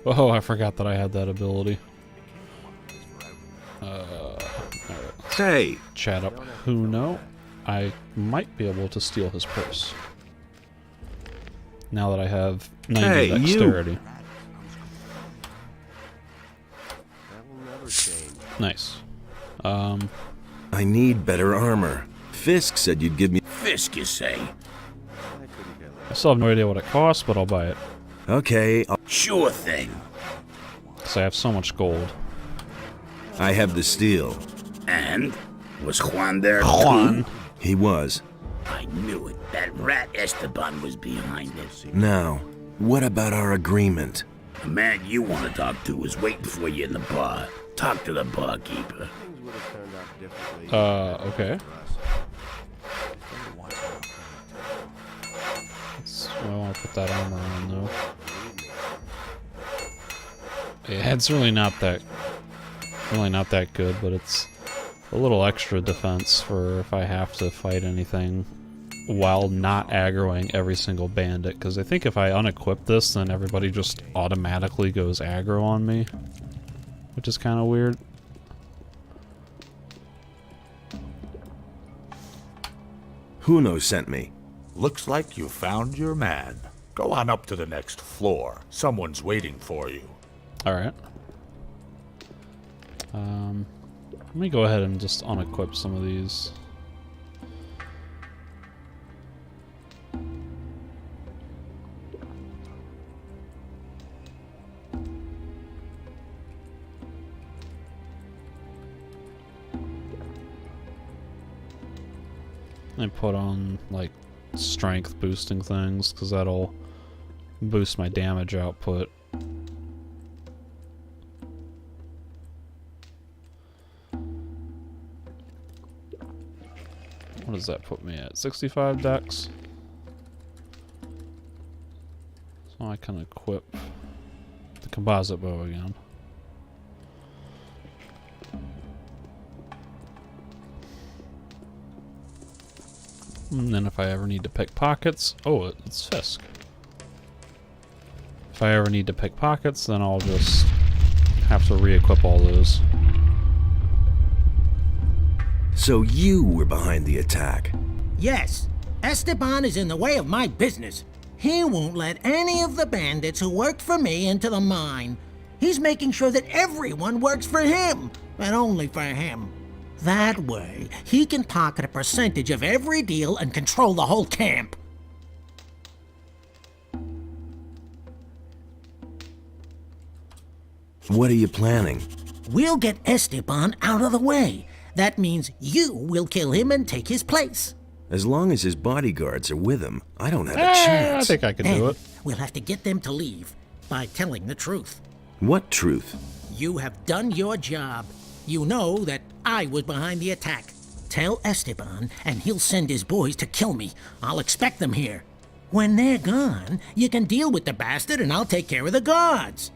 A: Oh, I forgot that I had that ability.
C: Hey,
A: Chat up Huno. I might be able to steal his purse. Now that I have 90
C: Hey, you.
A: dexterity.
E: That will never change.
A: Nice.
C: I need better armor. Fisk said you'd give me...
H: Fisk, you say?
E: I couldn't care less.
A: I still have no idea what it costs, but I'll buy it.
C: Okay,
H: Sure thing.
A: Because I have so much gold.
C: I have the steel.
H: And? Was Juan there?
A: Juan.
H: too?
C: He was.
H: I knew it. That rat Esteban was behind it.
C: Now, what about our agreement?
H: The man you want to talk to is waiting for you in the bar. Talk to the barkeeper.
E: Things would have turned out differently.
A: Okay.
G: Better watch out.
A: I want to put that armor on, though. Yeah, it's really not that good, but it's a little extra defense for if I have to fight anything while not aggroing every single bandit, because I think if I unequip this, then everybody just automatically goes aggro on me, which is kind of weird.
C: Huno sent me.
D: Looks like you found your man. Go on up to the next floor. Someone's waiting for you.
A: Alright. Let me go ahead and just unequip some of these. And put on, like, strength boosting things, because that'll boost my damage output. What does that put me at? 65 dex? So I can equip the composite bow again. And then if I ever need to pick pockets... Oh, it's Fisk. If I ever need to pick pockets, then I'll just have to re-equip all those.
C: So you were behind the attack?
F: Yes, Esteban is in the way of my business. He won't let any of the bandits who worked for me into the mine. He's making sure that everyone works for him, and only for him. That way, he can pocket a percentage of every deal and control the whole camp.
C: What are you planning?
F: We'll get Esteban out of the way. That means you will kill him and take his place.
C: As long as his bodyguards are with him, I don't have a chance.
A: I think I can do it.
F: We'll have to get them to leave by telling the truth.
C: What truth?
F: You have done your job. You know that I was behind the attack. Tell Esteban, and he'll send his boys to kill me. I'll expect them here. When they're gone, you can deal with the bastard, and I'll take care of the guards.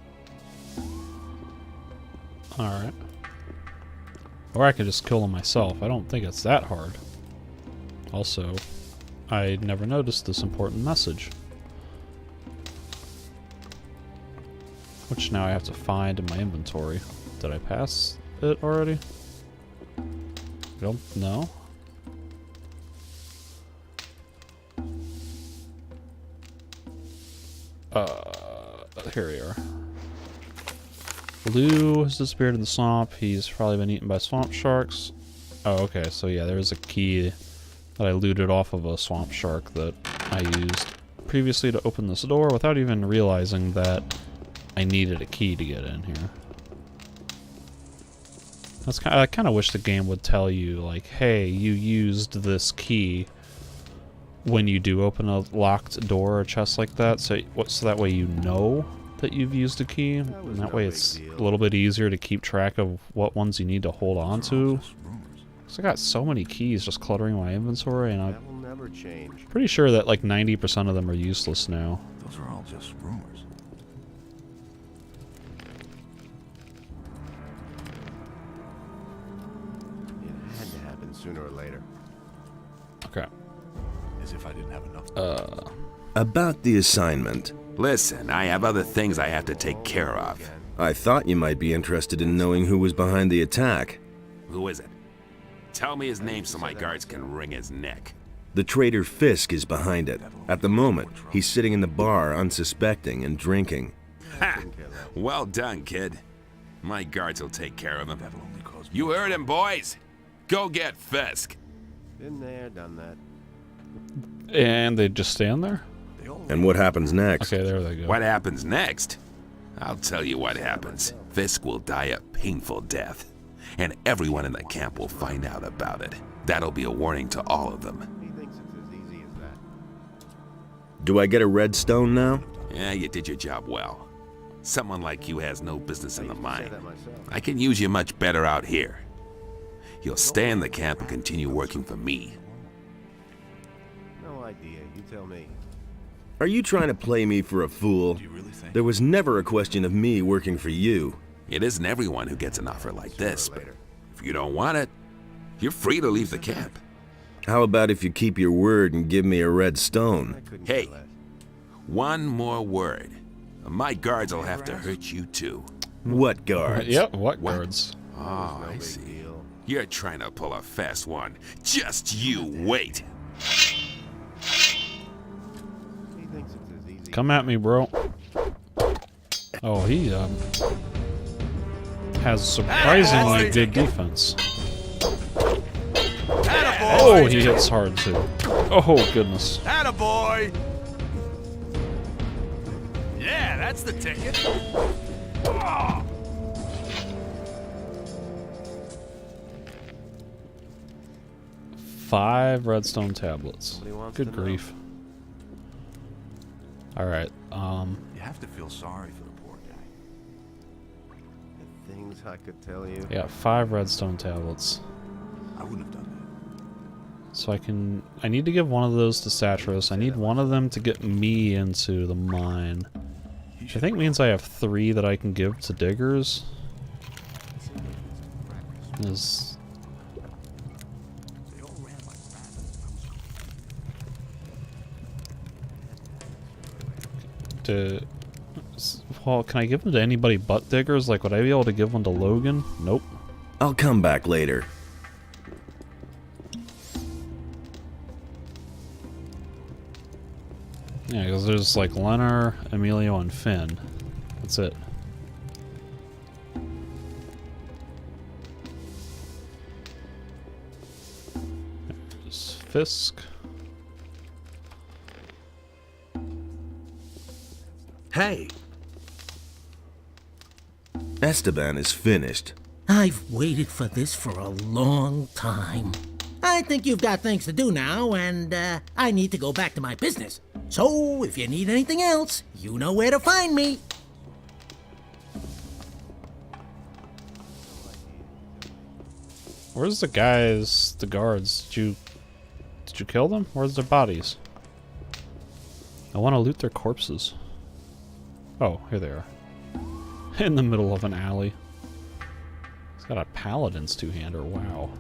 A: Alright. Or I could just kill him myself. I don't think it's that hard. Also, I never noticed this important message. Which now I have to find in my inventory. Did I pass it already? Don't know. Here we are. Lou has disappeared in the swamp. He's probably been eaten by swamp sharks. Oh, okay. So yeah, there's a key that I looted off of a swamp shark that I used previously to open this door without even realizing that I needed a key to get in here. I kind of wish the game would tell you, like, hey, you used this key when you do open a locked door or chest like that, so that way you know that you've used a key, and that way it's a little bit easier to keep track of what ones you need to hold on to. Because I got so many keys just cluttering my inventory, and I'm pretty sure that like 90% of them are useless now.
G: Those are all just rumors.
E: It had to happen sooner or later.
A: Okay.
G: As if I didn't have enough.
C: About the assignment.
I: Listen, I have other things I have to take care of.
C: I thought you might be interested in knowing who was behind the attack.
I: Who is it? Tell me his name so my guards can wring his neck.
C: The traitor Fisk is behind it. At the moment, he's sitting in the bar unsuspecting and drinking.
I: Ha! Well done, kid. My guards will take care of him. You heard him, boys. Go get Fisk.
E: Been there, done that.
A: And they just stand there?
C: And what happens next?
A: Okay, there they go.
I: What happens next? I'll tell you what happens. Fisk will die a painful death, and everyone in the camp will find out about it. That'll be a warning to all of them.
E: He thinks it's as easy as that.
C: Do I get a red stone now?
I: Yeah, you did your job well. Someone like you has no business in the mine.
E: that myself.
I: I can use you much better out here. You'll stay in the camp and continue working for me.
E: No idea. You tell me.
C: Are you trying to play me for a fool?
G: Do you really think?
C: There was never a question of me working for you.
I: It isn't everyone who gets an offer like this, but if you don't want it, you're free to leave the camp.
C: How about if you keep your word and give me a red stone?
E: Couldn't
I: Hey,
E: care less.
I: one more word. My guards will have to hurt you too.
C: What guards?
A: Yep, what guards?
I: Oh,
E: No
I: I
E: big
I: see.
E: deal.
I: You're trying to pull a fast one. Just you wait.
E: He thinks it's as easy.
A: Come at me, bro. Oh, he has surprisingly good defense. Oh, he hits hard too. Oh, goodness.
G: Attaboy! Yeah, that's the ticket. Oh.
A: 5 redstone tablets.
E: Nobody wants
A: Good
E: to know.
A: grief. Alright,
G: You have to feel sorry for the poor guy.
E: The things I could tell you.
A: yeah, 5 redstone tablets.
G: I wouldn't have done that.
A: So I need to give one of those to Satros. I need one of them to get me into the mine. Which I think means I have 3 that I can give to diggers. Is
G: They all ran like rabbits.
A: well, can I give them to anybody but diggers? Like, would I be able to give one to Logan? Nope.
C: I'll come back later.
A: Yeah, because there's like Leonard, Emilio, and Finn. That's it. There's Fisk.
C: Hey! Esteban is finished.
F: I've waited for this for a long time. I think you've got things to do now, and I need to go back to my business. So, if you need anything else, you know where to find me.
A: Where's the guys, the guards? Did you kill them? Where's their bodies? I want to loot their corpses. Oh, here they are. In the middle of an alley. He's got a paladin's two-hander, wow.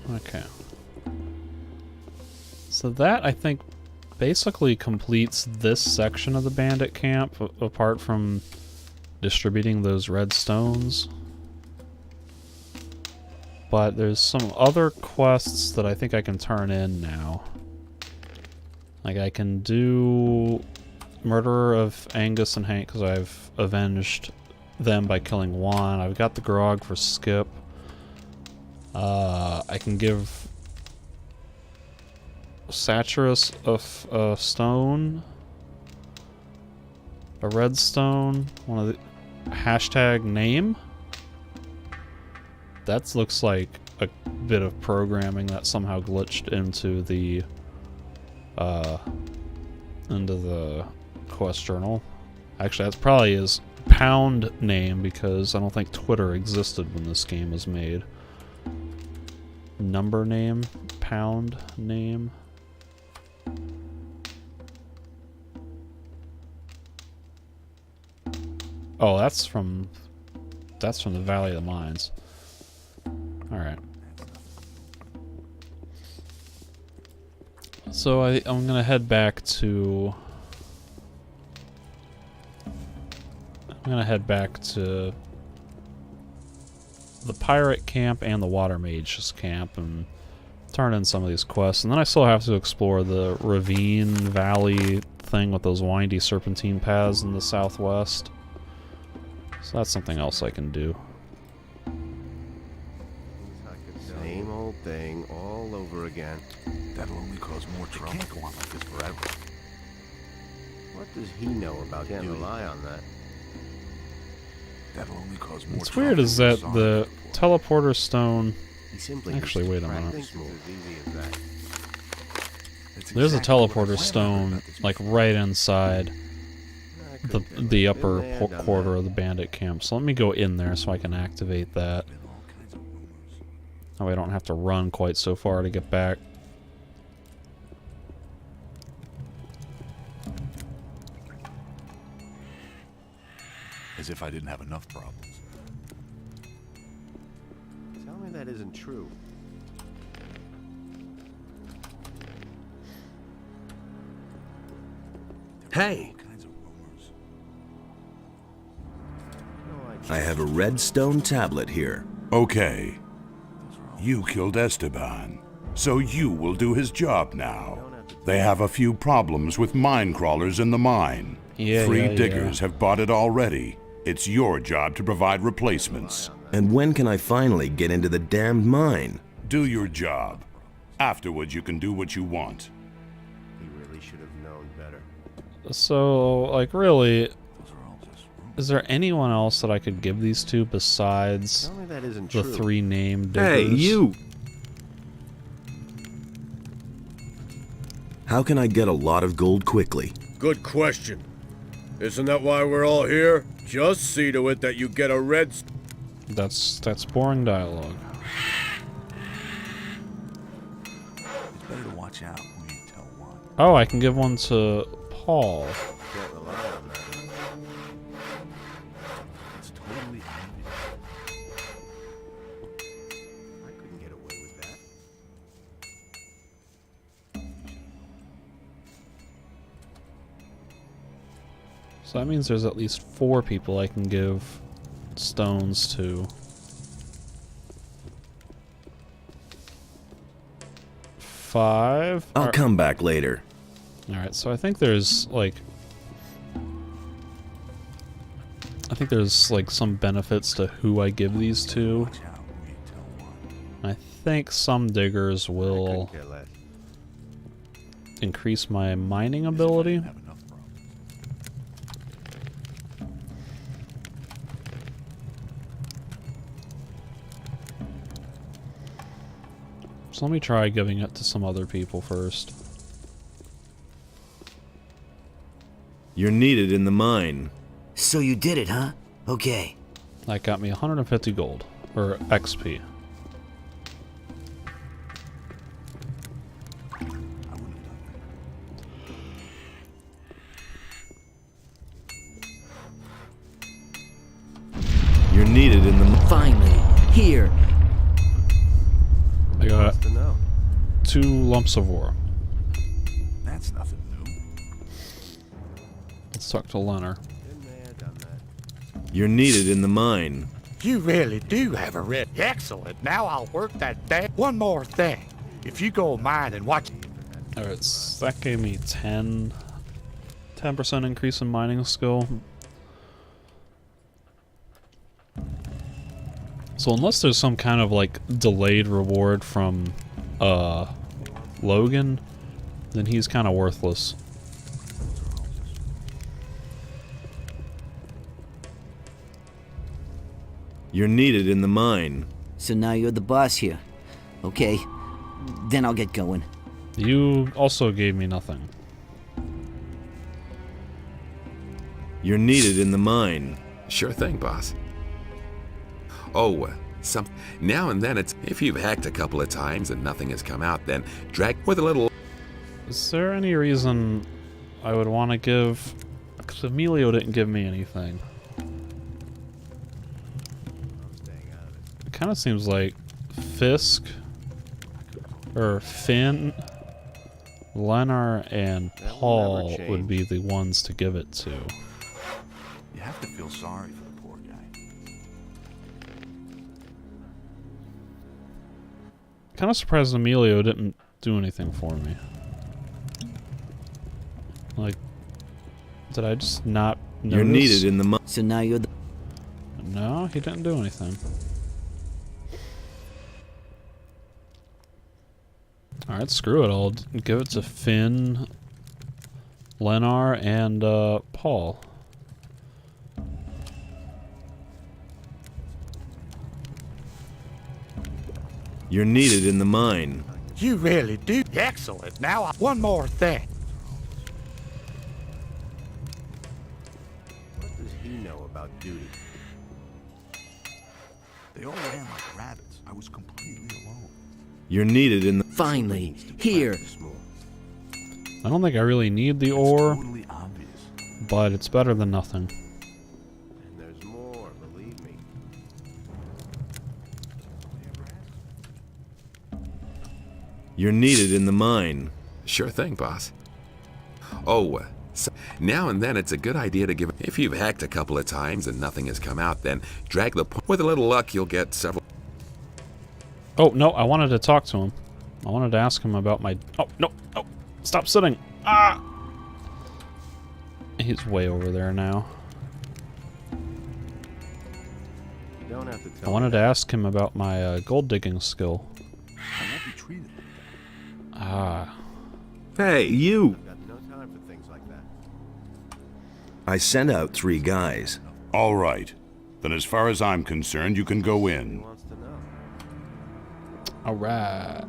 A: Okay. So that, I think, basically completes this section of the bandit camp, apart from distributing those red stones. But there's some other quests that I think I can turn in now. Like, I can do Murderer of Angus and Hank, because I've avenged them by killing Juan. I've got the grog for Skip. I can give Satyrus a stone, a red stone, one of the hashtag name. That looks like a bit of programming that somehow glitched into the quest journal. Actually, that's probably his pound name, because I don't think Twitter existed when this game was made. Number name, pound name. Oh, that's from the Valley of the Mines. All right. So I'm gonna head back to. The pirate camp and the water mage's camp and turn in some of these quests, and then I still have to explore the ravine valley thing with those windy serpentine paths in the southwest. So that's something else I can do.
E: Same old thing all over again.
G: That'll only cause more trouble. It can't go on like this forever.
E: What does he know about can't rely on that?
G: That'll only cause more
A: What's
G: trouble.
A: weird is that the teleporter stone.
E: He simply
A: Actually, wait a minute.
E: It's as easy as that.
A: There's a teleporter stone like right inside the upper quarter of the bandit camp. So let me go in there so I can activate that. That way I don't have to run quite so far to get back.
G: As if I didn't have enough problems.
E: Tell me that isn't true.
C: Hey!
G: All kinds of rumors.
E: No,
C: I have a red stone tablet here.
J: Okay. You killed Esteban, so you will do his job now. They have a few problems with mine crawlers in the mine.
A: Yeah,
J: 3 diggers have bought it already. It's your job to provide replacements.
C: And when can I finally get into the damned mine?
J: Do your job. Afterwards, you can do what you want.
E: He really should better.
A: So, like, really,
G: Those are all just rumors.
A: is there anyone else that I could give these to besides
E: Tell me that isn't
A: the
E: true.
A: 3 named diggers?
C: Hey, you! How can I get a lot of gold quickly?
E: Good question. Isn't that why we're all here? Just see to it that you get a red...
A: That's boring dialogue.
G: It's better to watch out when you tell one.
A: Oh, I can give one to Paul.
E: Can't rely on that.
G: It's totally obvious.
E: I couldn't get away with that.
A: So that means there's at least 4 people I can give stones to. 5.
C: I'll come back later.
A: Alright, so I think there's like some benefits to who I give these to.
G: Watch out when you tell one.
A: I think some diggers will
E: Couldn't care less.
A: increase my mining ability.
G: Have enough room.
A: So let me try giving it to some other people first.
C: You're needed in the mine.
B: So you did it, huh? Okay.
A: That got me 150 gold, or XP.
G: I wouldn't have done that.
C: You're needed in the
B: Finally, here.
A: I got
E: Wants to know.
A: 2 lumps of ore.
G: That's nothing new.
A: Let's talk to Leonard.
E: Been there, done that.
C: You're needed in the mine.
D: You really do have a red. Excellent. Now I'll work that day. One more thing. If you go mine and watch...
A: Alright, so that gave me 10% increase in mining skill. So unless there's some kind of like delayed reward from Logan, then he's kind of worthless.
C: You're needed in the mine.
B: So now you're the boss here. Okay. Then I'll get going.
A: You also gave me nothing.
C: You're needed in the mine.
I: Sure thing, boss. Oh, now and then it's if you've hacked a couple of times and nothing has come out, then drag with a little.
A: Is there any reason I would want to give... Because Emilio didn't give me anything. It kind of seems like Fisk, or Finn, Leonard, and
E: That will
A: Paul
E: never
A: would be
E: change.
A: the ones to give it to.
G: You have to feel sorry for the poor guy.
A: Kind of surprised Emilio didn't do anything for me. Like, did I just not notice?
C: You're needed in the mine.
B: So now you're the...
A: No, he didn't do anything. Alright, screw it. I'll give it to Finn, Leonard, and Paul.
C: You're needed in the mine.
D: You really do. Excellent. Now I... One more thing.
E: What does he know about duty?
G: They all ran like rabbits. I was completely alone.
C: You're needed in the...
B: Finally, here.
E: Practice more.
A: I don't think I really need the ore,
G: Totally obvious.
A: but it's better than nothing.
E: And there's more, believe me.
C: You're needed in the mine.
I: Sure thing, boss. Oh, now and then it's a good idea to give. If you've hacked a couple of times and nothing has come out, then drag the. With a little luck, you'll get several.
A: Oh, no, I wanted to talk to him. I wanted to ask him about my... Oh, no, no, stop sitting. Ah! He's way over there now.
E: You don't have to
A: I
E: tell
A: wanted
E: me
A: to ask him about my gold digging skill.
G: I won't be treated like that.
A: Ah.
C: Hey, you!
E: I've got no time for things like
C: I sent out 3 guys.
J: All right. Then as far as I'm concerned, you can go in.
A: Alright.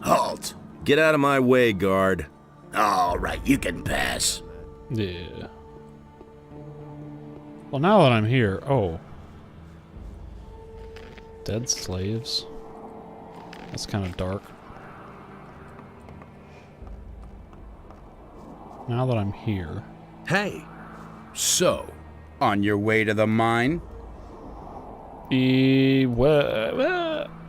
H: Halt!
C: Get out of my way, guard.
H: All right, you can pass.
A: Yeah. Well, now that I'm here... Oh. Dead slaves. That's kind of dark. Now that I'm here...
H: Hey. So, on your way to the mine?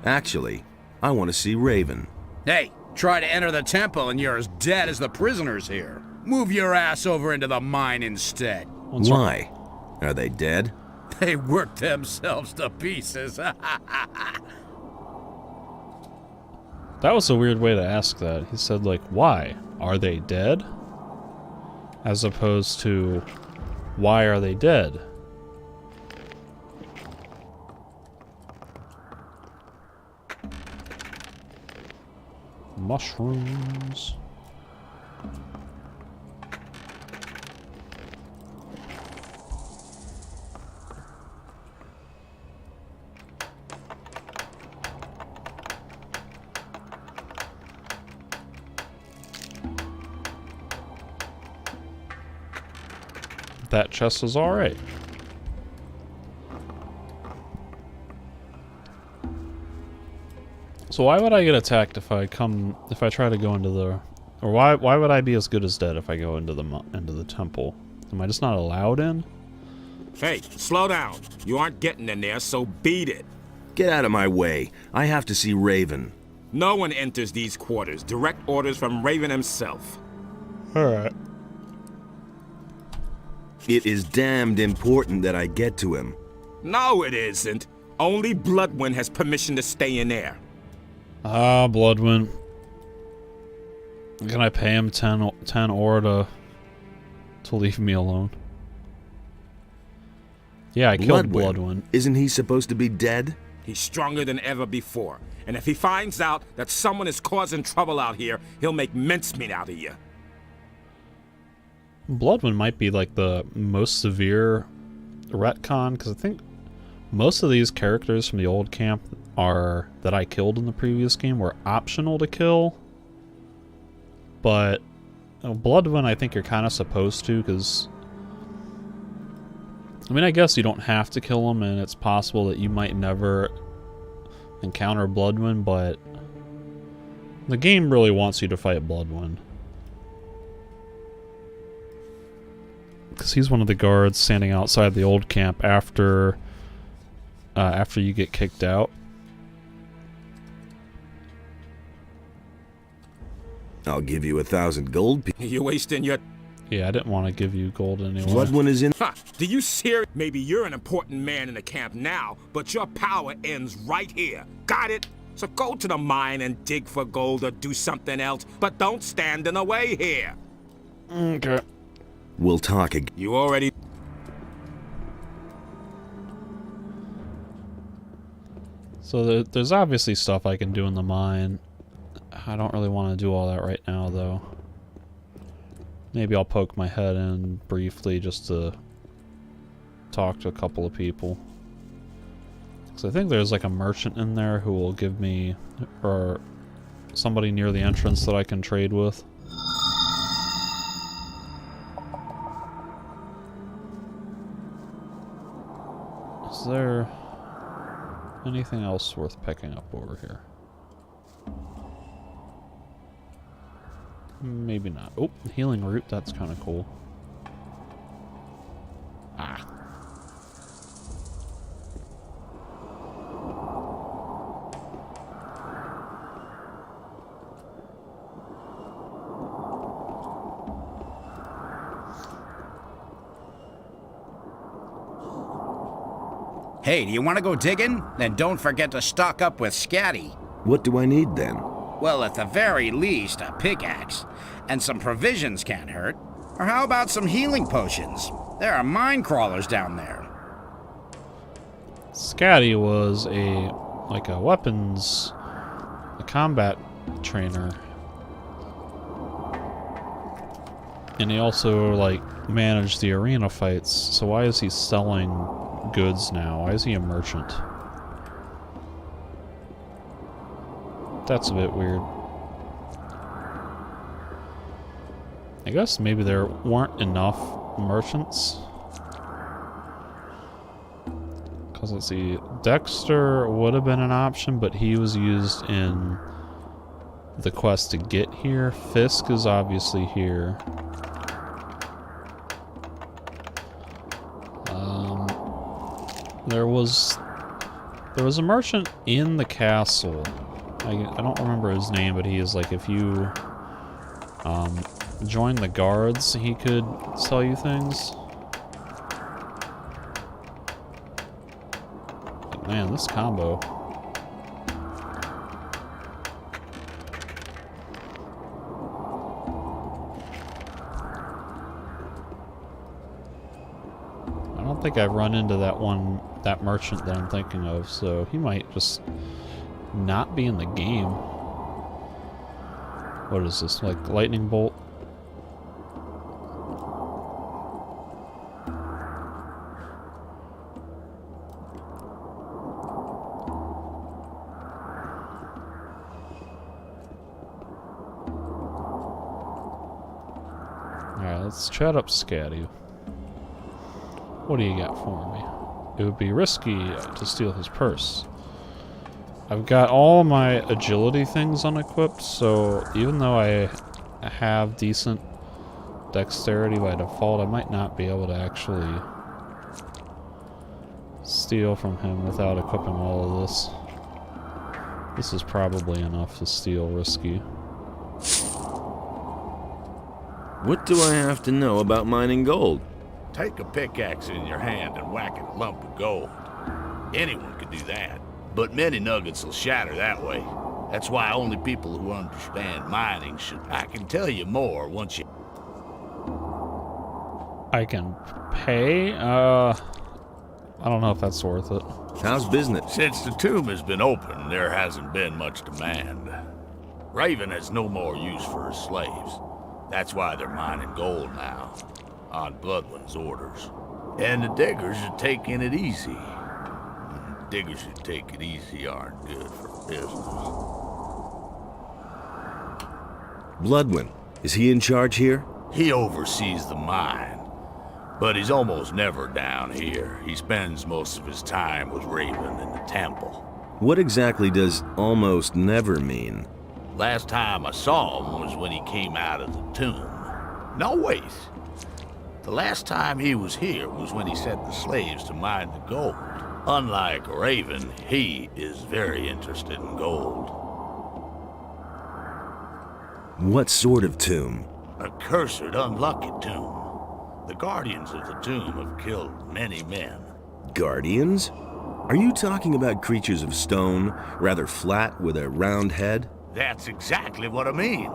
C: Actually, I want to see Raven.
H: Hey, try to enter the temple and you're as dead as the prisoners here. Move your ass over into the mine instead.
C: Why? Are they dead?
H: They worked themselves to pieces.
A: That was a weird way to ask that. He said, like, why? Are they dead? As opposed to, why are they dead? Mushrooms. That chest is alright. So why would I get attacked if I try to go into the, or why would I be as good as dead if I go into the temple? Am I just not allowed in?
K: Hey, slow down. You aren't getting in there, so beat it.
C: Get out of my way. I have to see Raven.
K: No one enters these quarters. Direct orders from Raven himself.
A: Alright.
C: It is damned important that I get to him.
K: No, it isn't. Only Bloodwind has permission to stay in there.
A: Ah, Bloodwind. Can I pay him 10 ore to leave me alone? Yeah, I killed Bloodwind.
C: Isn't he supposed to be dead?
K: He's stronger than ever before. And if he finds out that someone is causing trouble out here, he'll make mincemeat out of you.
A: Bloodwind might be like the most severe retcon, because I think most of these characters from the old camp that I killed in the previous game were optional to kill. But Bloodwind, I think you're kind of supposed to, because I mean, I guess you don't have to kill him, and it's possible that you might never encounter Bloodwind, but the game really wants you to fight Bloodwind. Because he's one of the guards standing outside the old camp after you get kicked out.
C: I'll give you 1,000 gold.
K: You're wasting your...
A: Yeah, I didn't want to give you gold anyway.
C: Bloodwind is in...
K: Ha! Do you serious? Maybe you're an important man in the camp now, but your power ends right here. Got it? So go to the mine and dig for gold or do something else, but don't stand in the way here.
A: Okay.
C: We'll talk again.
K: You already...
A: So there's obviously stuff I can do in the mine. I don't really want to do all that right now, though. Maybe I'll poke my head in briefly just to talk to a couple of people. Because I think there's like a merchant in there who will give me, or somebody near the entrance that I can trade with. Is there anything else worth picking up over here? Maybe not. Oh, healing root, that's kind of cool. Ah.
H: Hey, do you want to go digging? Then don't forget to stock up with Scatty.
C: What do I need then?
H: Well, at the very least, a pickaxe. And some provisions can't hurt. Or how about some healing potions? There are mine crawlers down there.
A: Scatty was a combat trainer. And he also, like, managed the arena fights, so why is he selling goods now? Why is he a merchant? That's a bit weird. I guess maybe there weren't enough merchants. Because let's see, Dexter would have been an option, but he was used in the quest to get here. Fisk is obviously here. There was a merchant in the castle. I don't remember his name, but he is like, if you join the guards, he could sell you things. But man, this combo. I don't think I've run into that merchant that I'm thinking of, so he might just not be in the game. What is this, like lightning bolt? Alright, let's chat up Scatty. What do you got for me? It would be risky to steal his purse. I've got all my agility things unequipped, so even though I have decent dexterity by default, I might not be able to actually steal from him without equipping all of this. This is probably enough to steal risky.
C: What do I have to know about mining gold?
D: Take a pickaxe in your hand and whack a lump of gold. Anyone could do that, but many nuggets will shatter that way. That's why only people who understand mining should. I can tell you more once you...
A: I can pay? I don't know if that's worth it.
C: How's business?
D: Since the tomb has been open, there hasn't been much demand. Raven has no more use for his slaves. That's why they're mining gold now, on Bloodwind's orders. And the diggers are taking it easy. Diggers who take it easy aren't good for business.
C: Bloodwind, is he in charge here?
D: He oversees the mine, but he's almost never down here. He spends most of his time with Raven in the temple.
C: What exactly does almost never mean?
D: Last time I saw him was when he came out of the tomb. No, wait. The last time he was here was when he sent the slaves to mine the gold. Unlike Raven, he is very interested in gold.
C: What sort of tomb?
D: A cursed, unlucky tomb. The guardians of the tomb have killed many men.
C: Guardians? Are you talking about creatures of stone, rather flat with a round head?
D: That's exactly what I mean.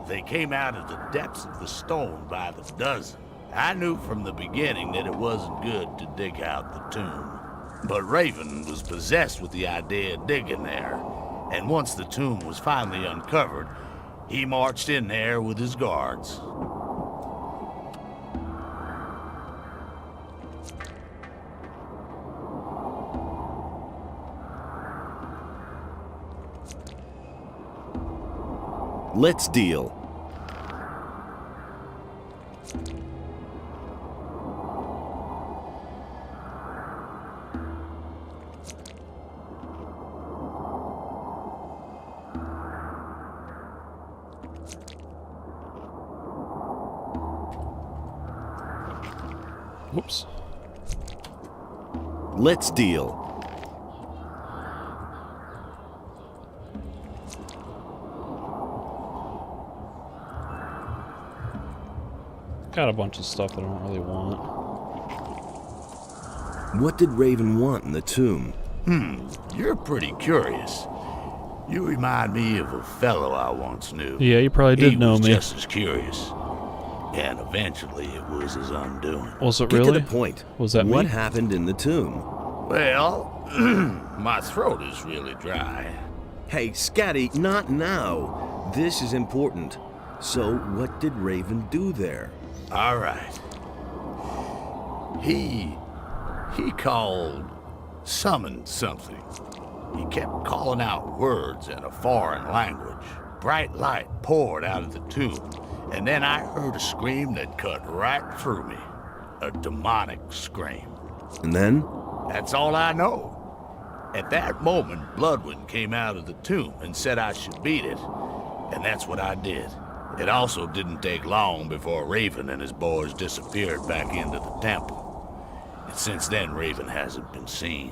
D: They came out of the depths of the stone by the dozen. I knew from the beginning that it wasn't good to dig out the tomb. But Raven was possessed with the idea of digging there. And once the tomb was finally uncovered, he marched in there with his guards.
C: Let's deal.
A: Whoops.
C: Let's deal.
A: Got a bunch of stuff that I don't really want.
C: What did Raven want in the tomb?
D: You're pretty curious. You remind me of a fellow I once knew.
A: Yeah, you probably did know me.
D: He was just as curious. And eventually it was his undoing.
A: Was it
C: Get
A: really?
C: to the point.
A: Was that
C: What
A: me?
C: happened in the tomb?
D: Well, my throat is really dry.
C: Hey, Scatty, not now. This is important. So what did Raven do there?
D: All right. He summoned something. He kept calling out words in a foreign language. Bright light poured out of the tomb, and then I heard a scream that cut right through me. A demonic scream.
C: And then?
D: That's all I know. At that moment, Bloodwind came out of the tomb and said I should beat it, and that's what I did. It also didn't take long before Raven and his boys disappeared back into the temple. And since then, Raven hasn't been seen.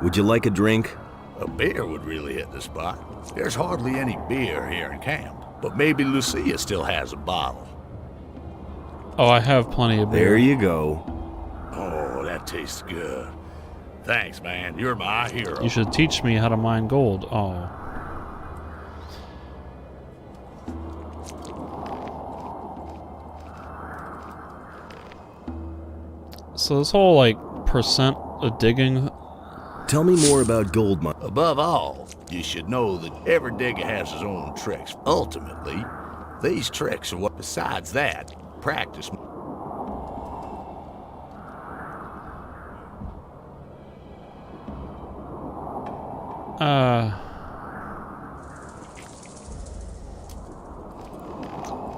C: Would you like a drink?
D: A beer would really hit the spot. There's hardly any beer here in camp, but maybe Lucia still has a bottle.
A: Oh, I have plenty of beer.
C: There you go.
D: Oh, that tastes good. Thanks, man. You're my hero.
A: You should teach me how to mine gold. Oh. So this whole, like, percent of digging...
C: Tell me more about gold mine.
D: Above all, you should know that every digger has his own tricks. Ultimately, these tricks are what, besides that, practice.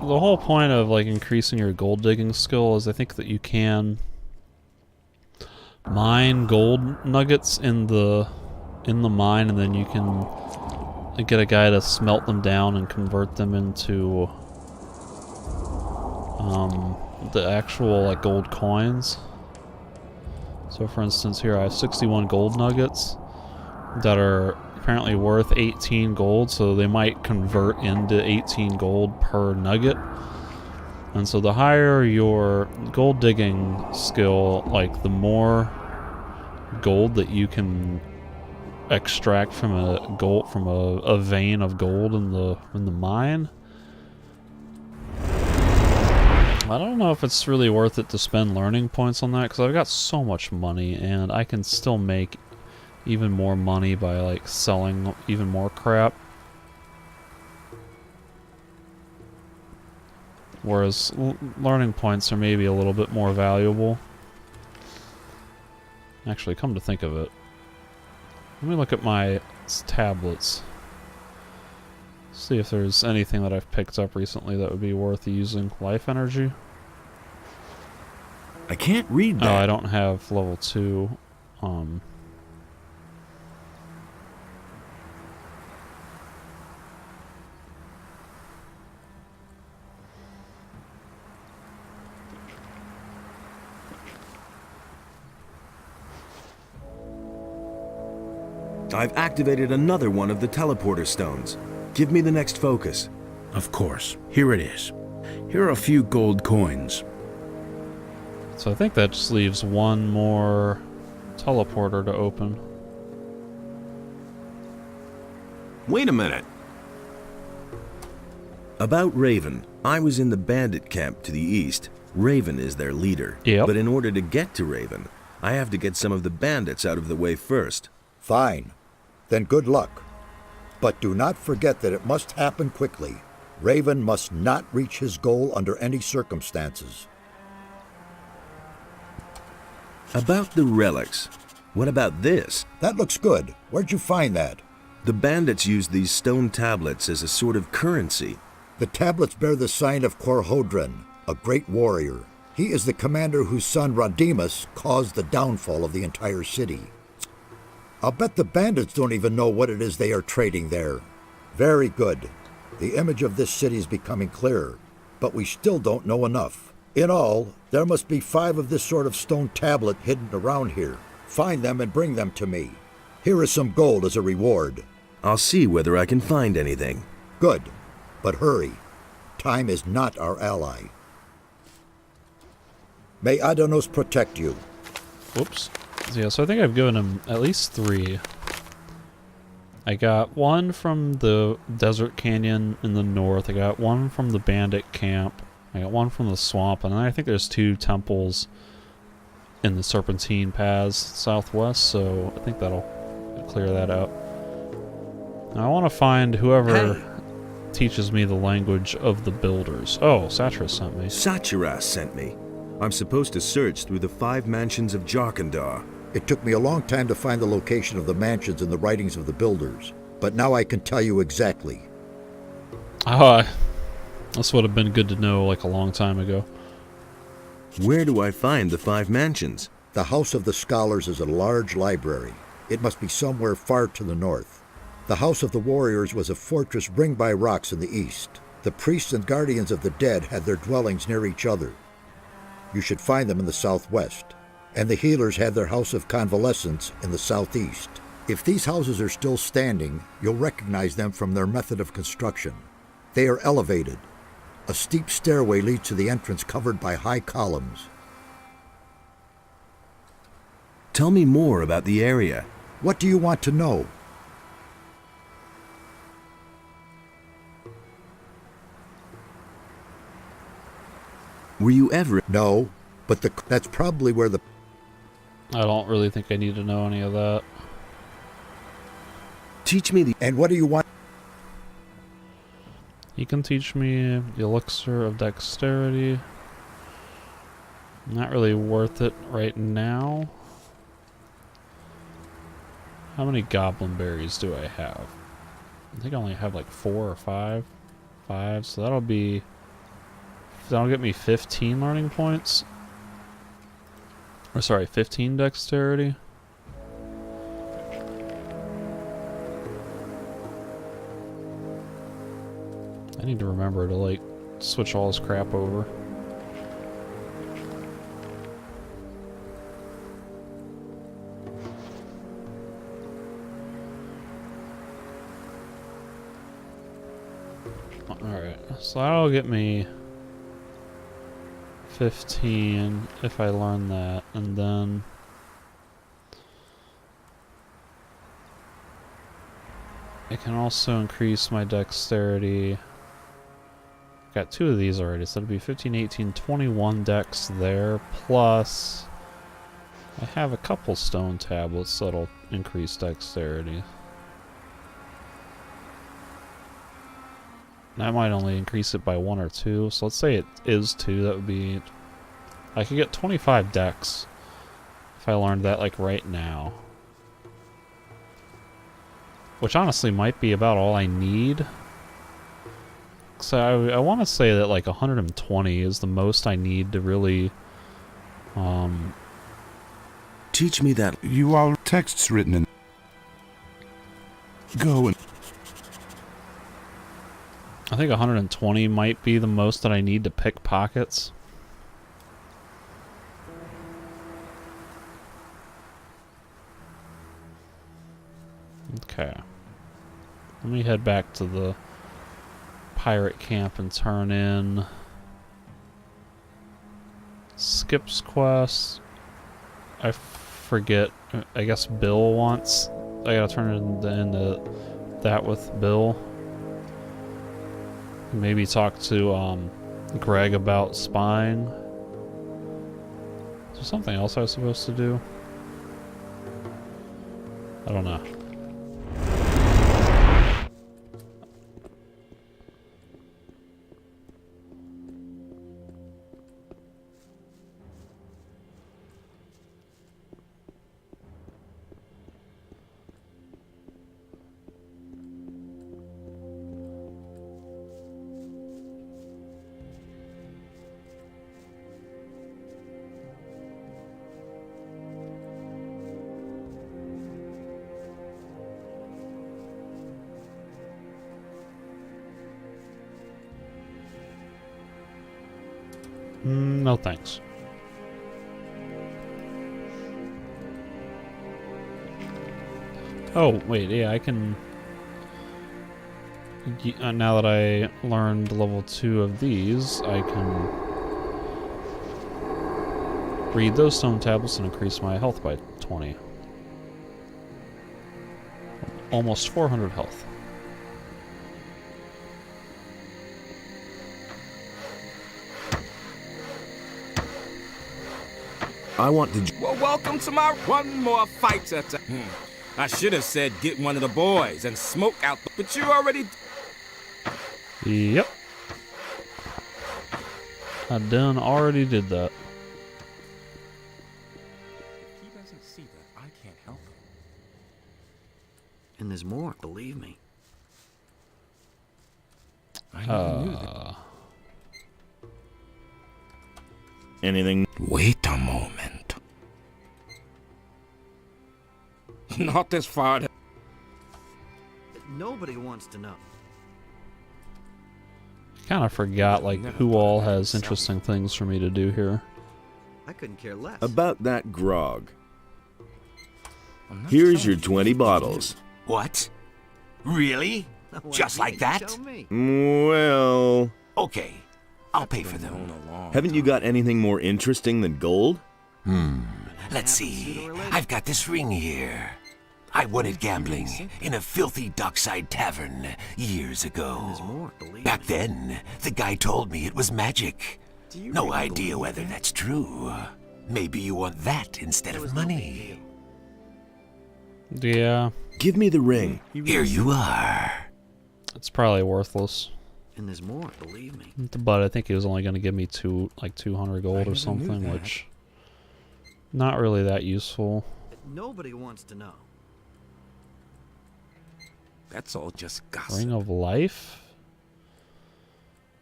A: The whole point of, like, increasing your gold digging skill is I think that you can mine gold nuggets in the mine, and then you can get a guy to smelt them down and convert them into the actual, like, gold coins. So for instance, here I have 61 gold nuggets that are apparently worth 18 gold, so they might convert into 18 gold per nugget. And so the higher your gold digging skill, like, the more gold that you can extract from a vein of gold in the mine. I don't know if it's really worth it to spend learning points on that, because I've got so much money and I can still make even more money by, like, selling even more crap. Whereas learning points are maybe a little bit more valuable. Actually, come to think of it, let me look at my tablets. See if there's anything that I've picked up recently that would be worth using. Life energy?
C: I can't read that.
A: Oh, I don't have level 2.
C: I've activated another one of the teleporter stones. Give me the next focus.
H: Of course. Here it is. Here are a few gold coins.
A: So I think that just leaves one more teleporter to open.
C: Wait a minute. About Raven, I was in the bandit camp to the east. Raven is their leader.
A: Yep.
C: But in order to get to Raven, I have to get some of the bandits out of the way first.
L: Fine. Then good luck. But do not forget that it must happen quickly. Raven must not reach his goal under any circumstances.
C: About the relics, what about this?
L: That looks good. Where'd you find that?
C: The bandits use these stone tablets as a sort of currency.
L: The tablets bear the sign of Korhodren, a great warrior. He is the commander whose son Rodimus caused the downfall of the entire city. I'll bet the bandits don't even know what it is they are trading there. Very good. The image of this city is becoming clearer, but we still don't know enough. In all, there must be 5 of this sort of stone tablet hidden around here. Find them and bring them to me. Here is some gold as a reward.
C: I'll see whether I can find anything.
L: Good, but hurry. Time is not our ally. May Adanos protect you.
A: Whoops. Yeah, so I think I've given him at least 3. I got 1 from the desert canyon in the north. I got 1 from the bandit camp. I got 1 from the swamp, and then I think there's 2 temples in the Serpentine Paths southwest, so I think that'll clear that out. Now, I want to find whoever teaches me the language of the builders. Oh, Satras sent me.
C: Satras sent me. I'm supposed to search through the 5 mansions of Jarkandar.
L: It took me a long time to find the location of the mansions in the writings of the builders, but now I can tell you exactly.
A: This would have been good to know like a long time ago.
C: Where do I find the 5 mansions?
L: The House of the Scholars is a large library. It must be somewhere far to the north. The House of the Warriors was a fortress ringed by rocks in the east. The priests and guardians of the dead had their dwellings near each other. You should find them in the southwest. And the healers had their House of Convalescence in the southeast. If these houses are still standing, you'll recognize them from their method of construction. They are elevated. A steep stairway leads to the entrance covered by high columns.
C: Tell me more about the area.
L: What do you want to know?
C: Were you ever...
L: No, but that's probably where the...
A: I don't really think I need to know any of that.
C: Teach me the...
L: And what do you want?
A: You can teach me the elixir of dexterity. Not really worth it right now. How many goblin berries do I have? I think I only have like 4 or 5. 5, so that'll get me 15 learning points. Or sorry, 15 dexterity. I need to remember to like switch all this crap over. Alright, so that'll get me 15 if I learn that, and then I can also increase my dexterity. Got 2 of these already, so it'll be 15, 18, 21 dex there, plus I have a couple stone tablets that'll increase dexterity. That might only increase it by 1 or 2, so let's say it is 2, that would be... I could get 25 dex if I learned that like right now. Which honestly might be about all I need. So I want to say that like 120 is the most I need to really...
C: Teach me that.
J: You all texts written in... Go and...
A: I think 120 might be the most that I need to pick pockets. Okay. Let me head back to the pirate camp and turn in Skip's quest. I forget. I guess Bill wants... I gotta turn into that with Bill. Maybe talk to Greg about spying. Is there something else I was supposed to do? I don't know. No thanks. Oh, wait, yeah, I can... now that I learned level 2 of these, I can read those stone tablets and increase my health by 20. Almost 400 health.
C: I want to...
K: Well, welcome to my one more fight at I should have said get one of the boys and smoke out, but you already...
A: Yep. I done already did that.
K: He doesn't see that. I can't help him.
B: And there's more, believe me.
K: I never knew that.
C: Anything?
K: Wait a moment. Not this far.
B: Nobody wants to know.
A: Kind of forgot like who all has interesting things for me to do here.
B: I couldn't care less.
C: About that grog. Here's your 20 bottles.
H: What? Really? Just like that?
C: Well...
H: Okay, I'll pay for them.
C: Haven't you got anything more interesting than gold?
H: Let's see. I've got this ring here. I won it gambling in a filthy dockside tavern years ago. Back then, the guy told me it was magic. No idea whether that's true. Maybe you want that instead of money.
A: Yeah.
C: Give me the ring.
H: Here you are.
A: It's probably worthless.
B: And there's more, believe me.
A: But I think he was only going to give me 200 gold or something, which not really that useful.
B: Nobody wants to know.
K: That's all just gossip.
A: Ring of Life?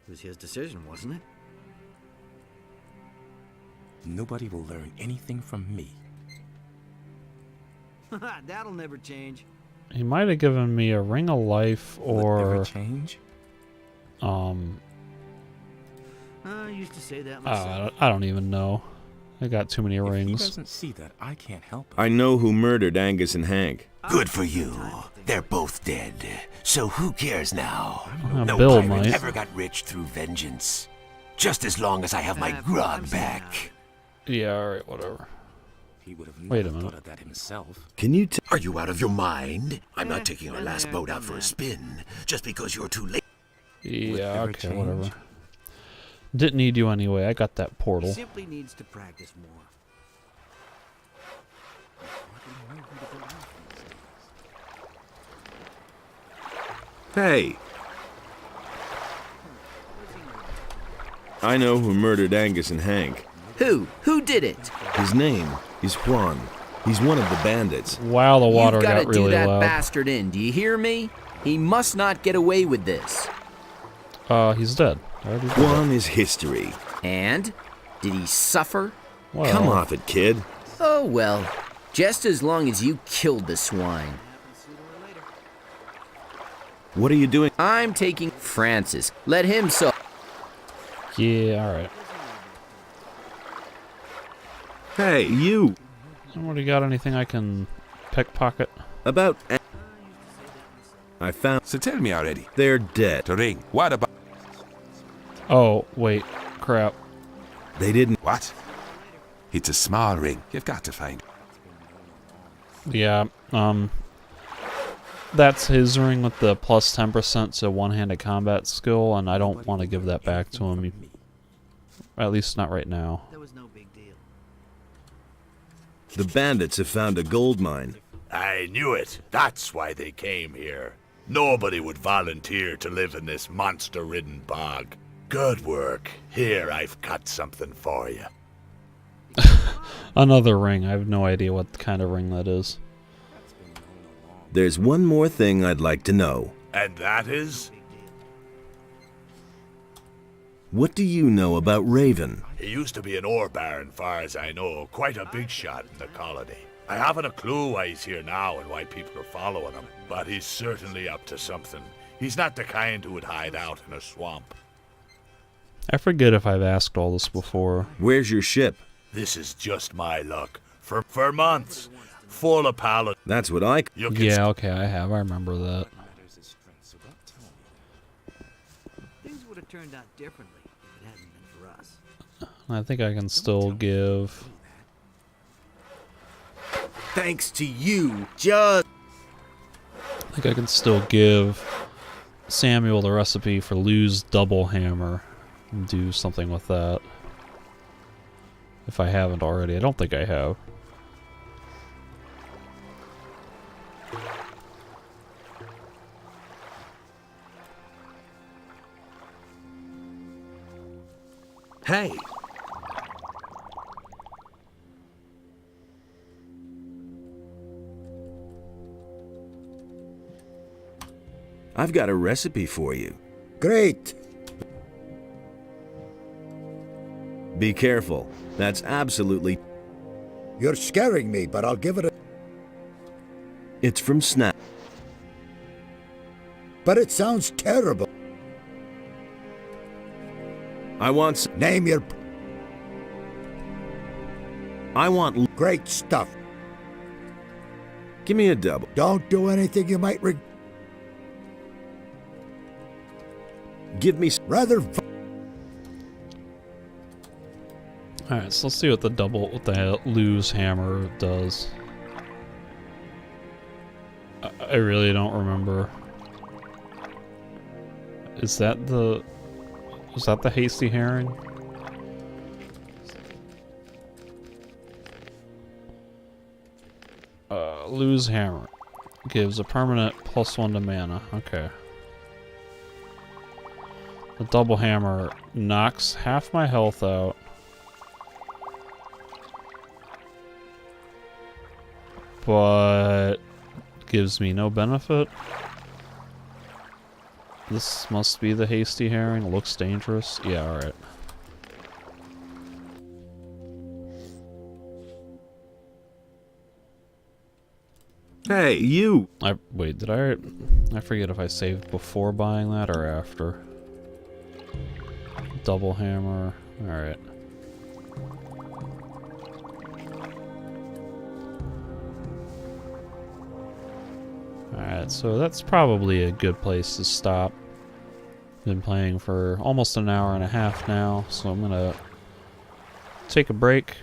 B: It was his decision, wasn't it?
K: Nobody will learn anything from me.
B: That'll never change.
A: He might have given me a Ring of Life or
K: never change?
B: I used to say that myself.
A: I don't even know. I got too many rings.
K: If he doesn't see that, I can't help him.
C: I know who murdered Angus and Hank.
H: Good for you. They're both dead. So who cares now? No
A: Bill
H: pirate
A: might.
H: ever got rich through vengeance. Just as long as I have my grog back.
A: Yeah, alright, whatever.
K: He would have
A: Wait a
K: never
A: minute.
K: thought of that himself.
C: Can you
H: Are you out of your mind? I'm not taking our last boat out for a spin just because you're too late.
A: Yeah, okay, whatever. Didn't need you anyway. I got that portal.
B: He simply needs to practice more.
C: Hey! I know who murdered Angus and Hank.
B: Who? Who did it?
C: His name is Juan. He's one of the bandits.
A: Wow, the water
B: You've got
A: got
B: to do
A: really
B: that
A: loud.
B: bastard in. Do you hear me? He must not get away with this.
A: He's dead. I already did
C: Juan is history.
B: And? Did he suffer?
A: Well,
C: Come off it, kid.
B: Oh, well. Just as long as you killed the swine.
C: What are you doing?
B: I'm taking Francis. Let him so.
A: Yeah, alright.
C: Hey, you!
A: Already got anything I can pickpocket?
C: About... I found...
I: So tell me already.
C: They're dead.
I: The ring. What about...
A: Oh, wait. Crap.
C: They didn't...
I: What? It's a small ring. You've got to find...
A: Yeah, that's his ring with the plus 10% to one-handed combat skill, and I don't want to give that back to him. At least not right now.
B: That was no big deal.
C: The bandits have found a gold mine.
D: I knew it. That's why they came here. Nobody would volunteer to live in this monster-ridden bog. Good work. Here, I've got something for you.
A: Another ring. I have no idea what kind of ring that is.
C: There's one more thing I'd like to know.
D: And that is?
C: What do you know about Raven?
D: He used to be an ore baron, far as I know. Quite a big shot in the colony. I haven't a clue why he's here now and why people are following him, but he's certainly up to something. He's not the kind who would hide out in a swamp.
A: I forget if I've asked all this before.
C: Where's your ship?
D: This is just my luck. For months. Full of pallets.
C: That's what I...
A: Yeah, okay, I have. I remember that.
B: Things would have turned out differently if it hadn't been for us.
A: I think I can still give...
E: Thanks to you, just...
A: I think I can still give Samuel the recipe for Lou's double hammer and do something with that. If I haven't already. I don't think I have.
C: Hey! I've got a recipe for you.
L: Great.
C: Be careful. That's absolutely...
L: You're scaring me, but I'll give it a...
C: It's from Snap.
L: But it sounds terrible.
C: I want...
L: Name your...
C: I want...
L: Great stuff.
C: Give me a double.
L: Don't do anything you might
C: Give me...
L: Rather...
A: Alright, so let's see what the lose hammer does. I really don't remember. Was that the hasty herring? Lose hammer. Gives a permanent +1 to mana. Okay. The double hammer knocks half my health out. But gives me no benefit. This must be the hasty herring. Looks dangerous. Yeah, alright.
C: Hey, you!
A: Wait, did I forget if I saved before buying that or after? Double hammer. Alright. Alright, so that's probably a good place to stop. Been playing for almost an hour and a half now, so I'm gonna take a break.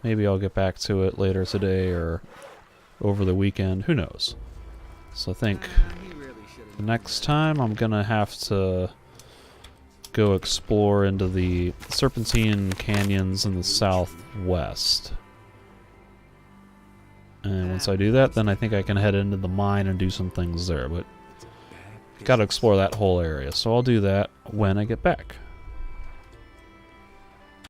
A: Maybe I'll get back to it later today or over the weekend, who knows. So I think the next time I'm gonna have to go explore into the Serpentine Canyons in the southwest. And once I do that, then I think I can head into the mine and do some things there, but gotta explore that whole area. So I'll do that when I get back.